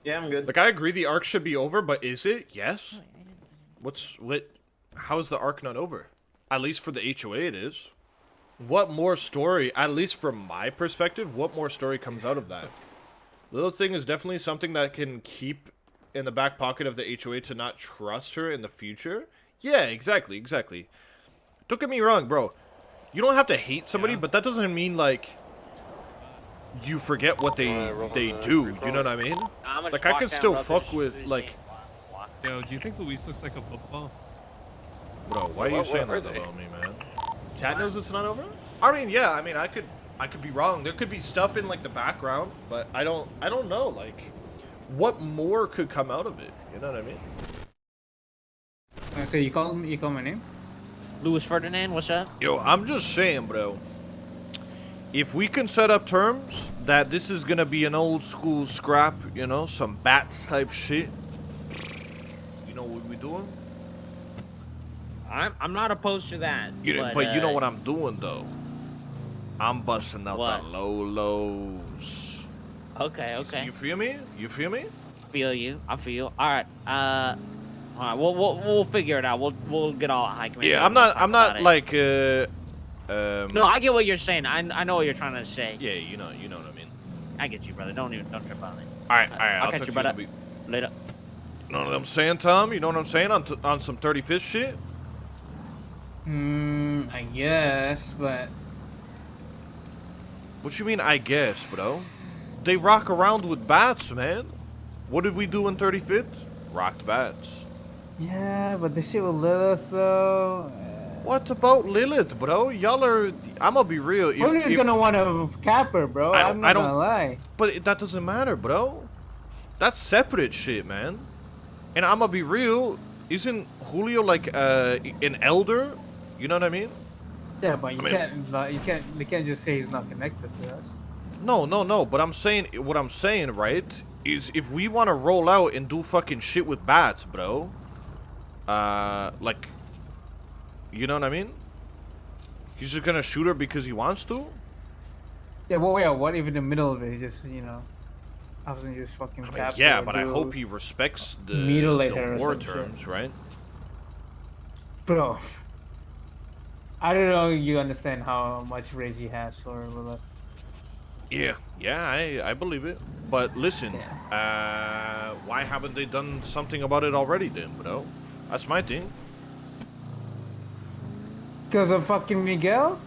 Yeah, I'm good. Like, I agree the arc should be over, but is it? Yes. How is the arc not over? At least for the HOA it is. What more story, at least from my perspective, what more story comes out of that? Little thing is definitely something that can keep in the back pocket of the HOA to not trust her in the future. Yeah, exactly. Don't get me wrong, bro. You don't have to hate somebody, but that doesn't mean, like, you forget what they do. You know what I mean? Like, I can still fuck with, like... Yo, do you think Luis looks like a football? Bro, why are you saying that about me, man? Chat knows it's not over? I mean, yeah, I mean, I could be wrong. There could be stuff in, like, the background, but I don't know, like, what more could come out of it? You know what I mean? So you call my name? Louis Ferdinand, what's up? Yo, I'm just saying, bro. If we can set up terms that this is gonna be an old school scrap, you know, some bats type shit. You know what we doing? I'm not opposed to that. But you know what I'm doing though? I'm busting out the lows. Okay. You feel me? Feel you. I feel. All right. All right. We'll figure it out. We'll get all high command. Yeah, I'm not like No, I get what you're saying. I know what you're trying to say. Yeah, you know what I mean. I get you, brother. Don't trip on it. All right. I'll catch you, brother. Later. You know what I'm saying, Tom? You know what I'm saying on some 35th shit? I guess, but... What you mean, I guess, bro? They rock around with bats, man. What did we do in 35th? Rocked bats. Yeah, but the shit with Lilith, though... What about Lilith, bro? Y'all are... I'm gonna be real. Julio's gonna want to cap her, bro. I'm not gonna lie. But that doesn't matter, bro. That's separate shit, man. And I'm gonna be real. Isn't Julio like an elder? You know what I mean? Yeah, but you can't just say he's not connected to us. No. But what I'm saying, right, is if we want to roll out and do fucking shit with bats, bro. Like, you know what I mean? He's just gonna shoot her because he wants to? Yeah, well, yeah, what if in the middle of it, he just, you know, obviously just fucking capture yeah, her, but I hope he respects the war terms, right? Bro, I don't know if you understand how much rage he has for Lilith. Yeah, I believe it. But listen, why haven't they done something about it already then, bro? That's my thing. Because of fucking MigL?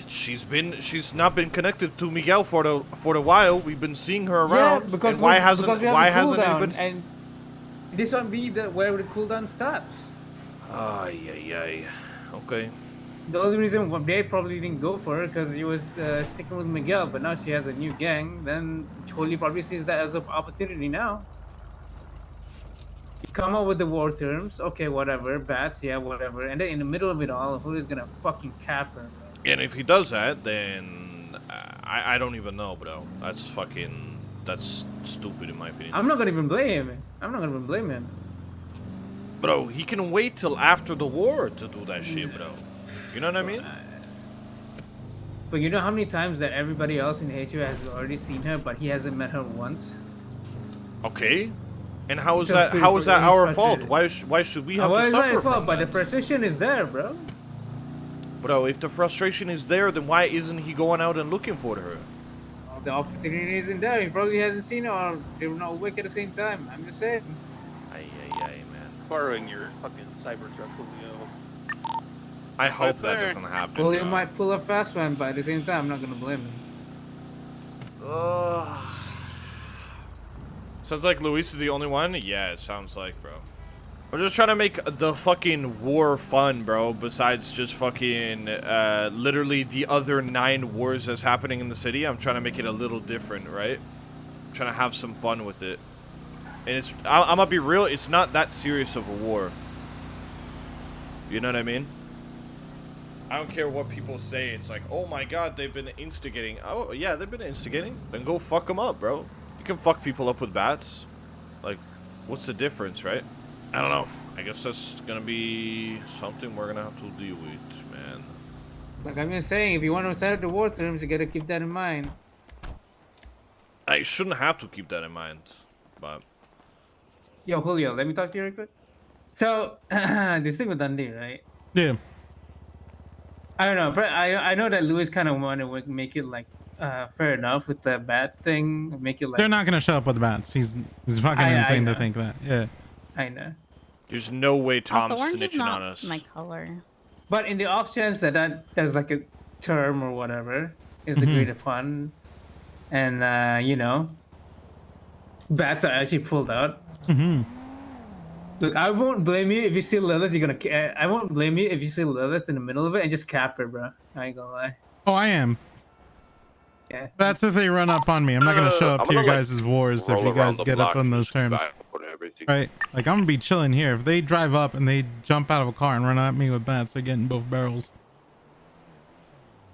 She's not been connected to MigL for a while. We've been seeing her around. Yeah, because why hasn't anybody? And this one be where the cooldown stops. Ay. Okay. The only reason why they probably didn't go for her because he was sticking with MigL, but now she has a new gang. Then Julio probably sees that as an opportunity now. You come up with the war terms, okay, whatever, bats, yeah, whatever, and then in the middle of it all, who is gonna fucking cap her, bro? And if he does that, then I don't even know, bro. That's stupid in my opinion. I'm not gonna even blame him. I'm not gonna even blame him. Bro, he can wait till after the war to do that shit, bro. You know what I mean? But you know how many times that everybody else in HOA has already seen her, but he hasn't met her once? Okay. And how is that our fault? Why should we have to suffer from that? But the frustration is there, bro. Bro, if the frustration is there, then why isn't he going out and looking for her? The opportunity isn't there. He probably hasn't seen her, or they were not awake at the same time. I'm just saying. Man. Borrowing your fucking cyber truck, Julio. I hope that doesn't happen. Julio might pull a fast one, but at the same time, I'm not gonna blame him. Sounds like Luis is the only one? Yeah, it sounds like, bro. We're just trying to make the fucking war fun, bro, besides just fucking, literally the other 9 wars that's happening in the city. I'm trying to make it a little different, right? I'm trying to have some fun with it. And I'm gonna be real, it's not that serious of a war. You know what I mean? I don't care what people say, it's like, oh my god, they've been instigating. Oh, yeah, they've been instigating. Then go fuck them up, bro. You can fuck people up with bats. Like, what's the difference, right? I don't know. I guess that's gonna be something we're gonna have to deal with, man. Like I'm just saying, if you want to set up the war terms, you gotta keep that in mind. I shouldn't have to keep that in mind, but... Yo, Julio, let me talk to you real quick. So, this thing with Dundee, right? Yeah. I don't know, but I know that Luis kind of wanted to make it like fair enough with the bat thing, make it like They're not gonna show up with the bats. He's fucking insane to think that. Yeah. I know. There's no way Tom's Also, orange is snitching not on us. my color. But in the off chance that there's like a term or whatever is agreed upon, and you know, bats are actually pulled out. Look, I won't blame you if you see Lilith. I won't blame you if you see Lilith in the middle of it and just cap her, bro. I ain't gonna lie. Oh, I am. Yeah. That's if they run up on me. I'm not gonna show up to your guys' wars if you guys get up on those terms. Right? Like, I'm gonna be chilling here. If they drive up and they jump out of a car and run at me with bats, they're getting both barrels.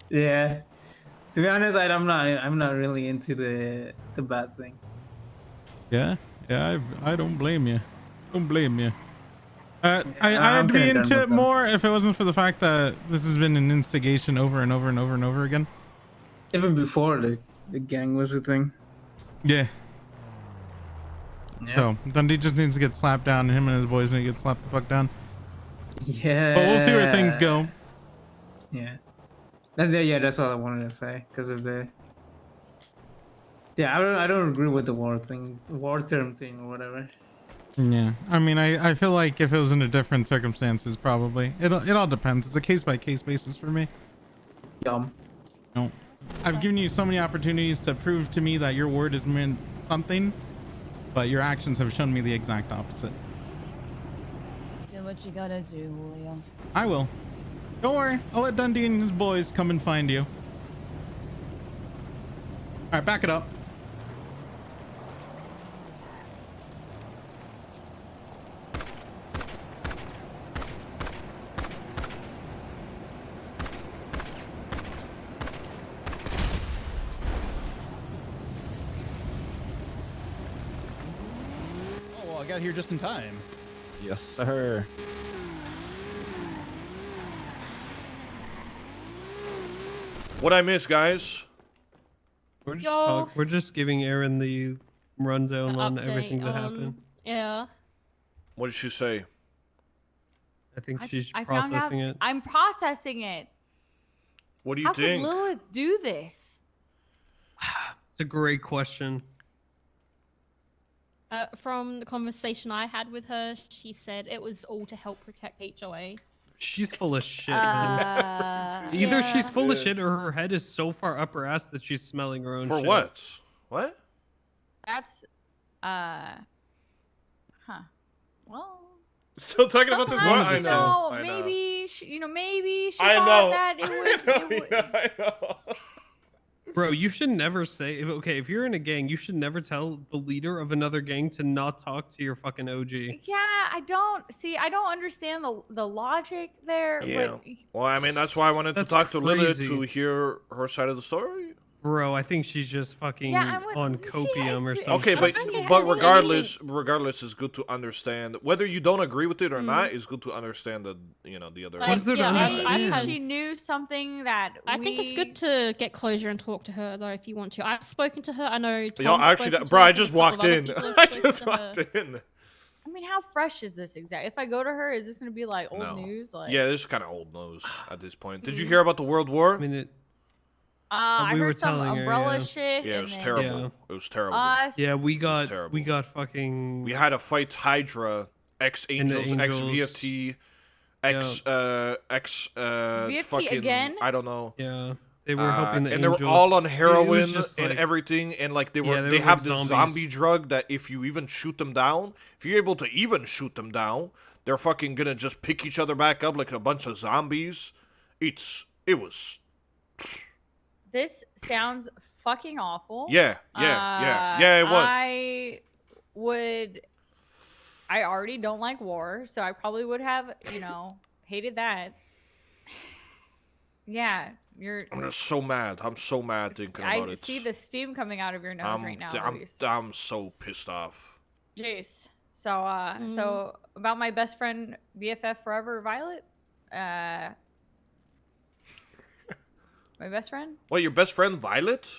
Yeah. To be honest, I'm not really into the bat thing. Yeah? Yeah, I don't blame you. Don't blame you. I'd be into it more if it wasn't for the fact that this has been an instigation over and over and over and over again. Even before the gang was a thing. Yeah. So Dundee just needs to get slapped down, and him and his boys need to get slapped the fuck down. Yeah. But we'll see where things go. Yeah. Yeah, that's all I wanted to say because of the. Yeah, I don't agree with the war term thing or whatever. Yeah, I mean, I feel like if it was under different circumstances, probably it all depends. It's a case by case basis for me. Yum. No, I've given you so many opportunities to prove to me that your word has meant something, but your actions have shown me the exact opposite. Do what you gotta do, Julio. I will. Don't worry, I'll let Dundee and his boys come and find you. All right, back it up. I got here just in time. Yes, sir. What I miss, guys? We're just giving Erin the rundown on Update everything that on- happened. Yeah. What did she say? I think she's I found out- processing it. I'm processing it. What do you How think? could Lilith do this? It's a great question. From the conversation I had with her, she said it was all to help protect HOA. She's full of shit, man. Either she's full of shit or her head is so far up her ass that she's smelling her own For shit. what? What? That's, Well, Still talking about this one? Sometimes, I you know. know, maybe maybe she I thought know. that it would. I know. Bro, you should never say if you're in a gang, you should never tell the leader of another gang to not talk to your fucking OG. Yeah, I don't understand the logic there. Yeah. But Well, I mean, that's why I wanted to That's talk to Lilith crazy. to hear her side of the story. Bro, I think she's just fucking on copium or something. Okay, but regardless, it's good to understand whether you don't agree with it or not. It's good to understand the the other. Like, maybe she knew something that I think it's good to get closure and talk to her though if you want to. I've spoken to her. I know. Yo, Tom's actually, spoken to bro, her, I and a just couple walked of other in. people have I spoken just to her. walked in. I mean, how fresh is this exact? If I go to her, is this gonna be like old No. news? Like, Yeah, this is kind of old news at this point. Did you hear about the World War? I mean, I we were heard some telling her, umbrella yeah. shit. Yeah, it and was then terrible. It was terrible. Us. Yeah, we got terrible. fucking. We had to fight Hydra, ex Angels, ex Angels. VFT, ex VFT fucking again? I don't know. Yeah, they were hoping the and they Angels. were all on It was heroin just and like- everything, and like they Yeah, were they they were have like this zombies. zombie drug that if you even shoot them down, if you're able to even shoot them down, they're fucking gonna just pick each other back up like a bunch of zombies. It was This sounds fucking awful. Yeah, it was. I already don't like war, so I probably would have, hated that. Yeah, I'm just so mad. I'm so mad thinking about I it. see the steam coming out of your nose right now, Luis. I'm so pissed off. Jace. So about my best friend, BFF Forever, Violet. My best friend. What, your best friend Violet?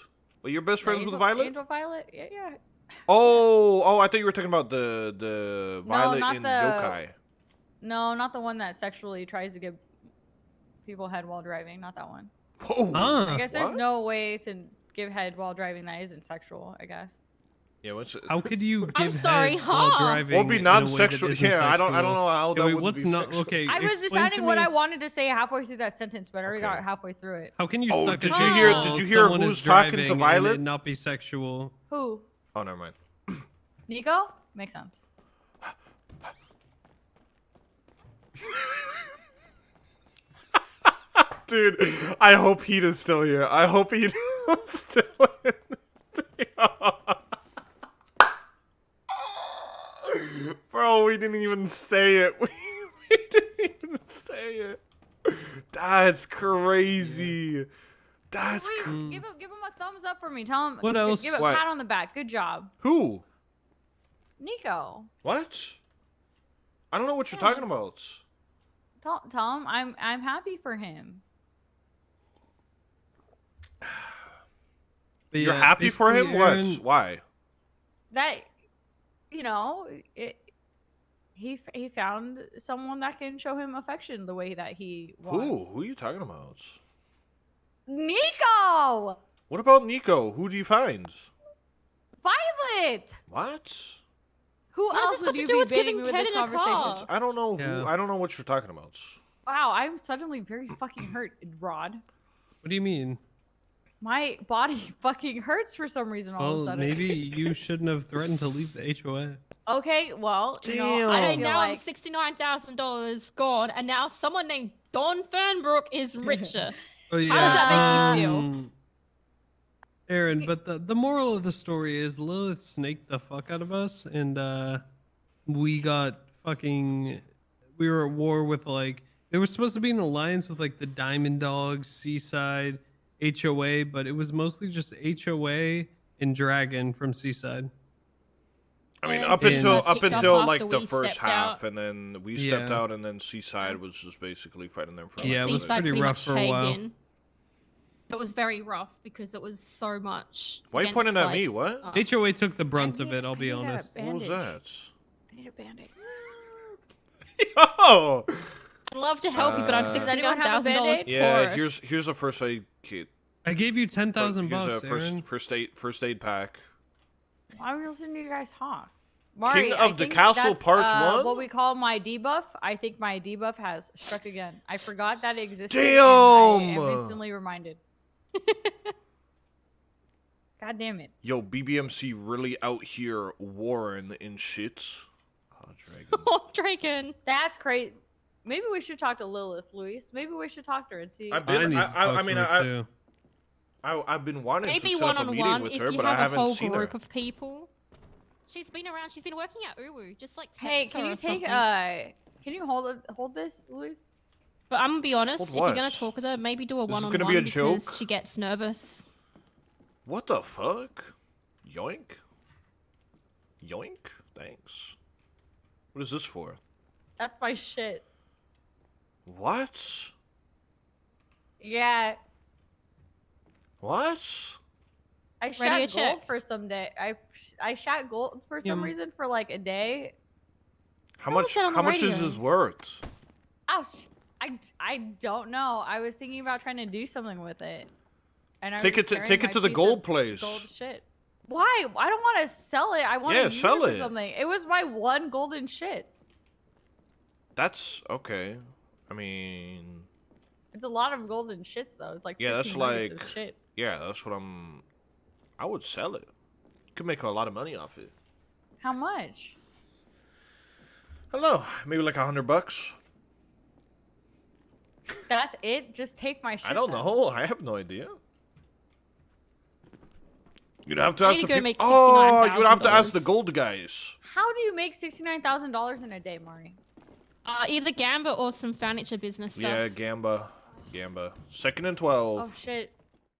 Well, your best friends with Violet? Angel Violet. Yeah. Oh, I thought you were talking about the Violet not in the- Yokai. No, not the one that sexually tries to give people head while driving. Not that one. Oh, I guess there's no way to give head while driving that isn't sexual. I guess. Yeah, what's How could you give I'm sorry, head while huh? driving? Won't be in a way that non-sexual. isn't Yeah, I don't sexual? know how that wait, would what's be not sexual. okay? I was explain deciding to what me- I wanted to say halfway through that sentence, but I already got halfway through it. How can you Oh, suck did a you dick hear- while did you hear someone who's is talking to driving and Violet? it not be sexual? Who? Oh, never mind. Nico? Makes sense. Dude, I hope Hida's still here. I hope Hida's still in Bro, we didn't even say it. We didn't even say it. That's crazy. That's Luis, give him a thumbs up for me. Tell him. What else? Give a What? pat on the back. Good job, Who? Nico. What? I don't know what you're talking about. Tell him I'm happy for him. But You're yeah, happy for him? basically, Erin- What? Why? That, he found someone that can show him affection the way that he wants. Who are you talking about? Nico. What about Nico? Who do you find? Violet. What? Who What has else this would got to you do be with dating giving with head this in a conversation? car? I don't know who. I don't know what you're talking about. Wow, I'm suddenly very fucking hurt, Rod. What do you mean? My body fucking hurts for some reason all of a Well, sudden. maybe you shouldn't have threatened to leave the HOA. Okay, well, I I know feel now I'm like $69,000 gone, and now someone named Don Fernbrook is richer. Oh, yeah. How does that make you feel? Erin, but the moral of the story is Lilith snaked the fuck out of us, and we got fucking. We were at war with there was supposed to be an alliance with the Diamond Dogs, Seaside, HOA, but it was mostly just HOA and Dragon from Seaside. I mean, And up things until got kicked off after the we first stepped half, out. and then we stepped Yeah. out, and then Seaside was just basically fighting them for. Yeah, it was Seaside pretty rough much for a caved while. in. It was very rough because it was so much. Why are you against, pointing at like, me? What? us. HOA took the brunt of it, I'll be I need a honest. What was that? I need a band-aid. Oh. I'd love to help you, but I'm Does anyone have a $69,000 Band-Aid? Yeah, poor. here's a first aid kit. I gave you 10,000 Here's bucks, a Erin. first aid pack. Why would you listen to you guys talk? Mari, King I of the think Castle that's, Part 1? What we call my debuff. I think my debuff has struck again. I forgot that it existed. and Damn! I am instantly reminded. God damn it. Yo, BBMC really out here warring and shit. Oh, Oh, Dragon. That's great. Maybe we should talk to Lilith, Luis. Maybe we should talk to her and see. I've been wanting Maybe to set up a meeting one-on-one with if her, you but I have a haven't whole seen her. group of people. She's been around. She's been working at Uwu. Just like Hey, text can her you or take something. can you hold this, Luis? But I'm gonna be honest. Hold If you're gonna what? talk with her, maybe do a This is one-on-one gonna be a because joke? she gets nervous. What the fuck? Yoink? Yoink? Thanks. What is this for? That's my shit. What? Yeah, What? I Radio shot gold check. for some day. I shot gold for some reason for like a day. How What was much? that on the How much is radio? this worth? Ouch! I don't know. I was thinking about trying to do something with it, and I Take was it to carrying take my it to the piece gold of place. Gold shit. Why? I don't want to sell it. I want to Yeah, use sell it for it. something. It was my one golden shit. That's okay. I mean, It's a lot of golden shits though. It's like yeah, that's 15 nuggets like of shit. yeah, that's what I would sell it. You could make a lot of money off it. How much? Hello, maybe like $100. That's it? Just take my shit. I don't then. know. I have no idea. You'd have to I ask need the to go peop- make Oh, you'd have to ask the $69,000. gold guys. How do you make $69,000 in a day, Mari? Either Gamba or some furniture business stuff. Yeah, Gamba. 2nd and 12. Oh shit!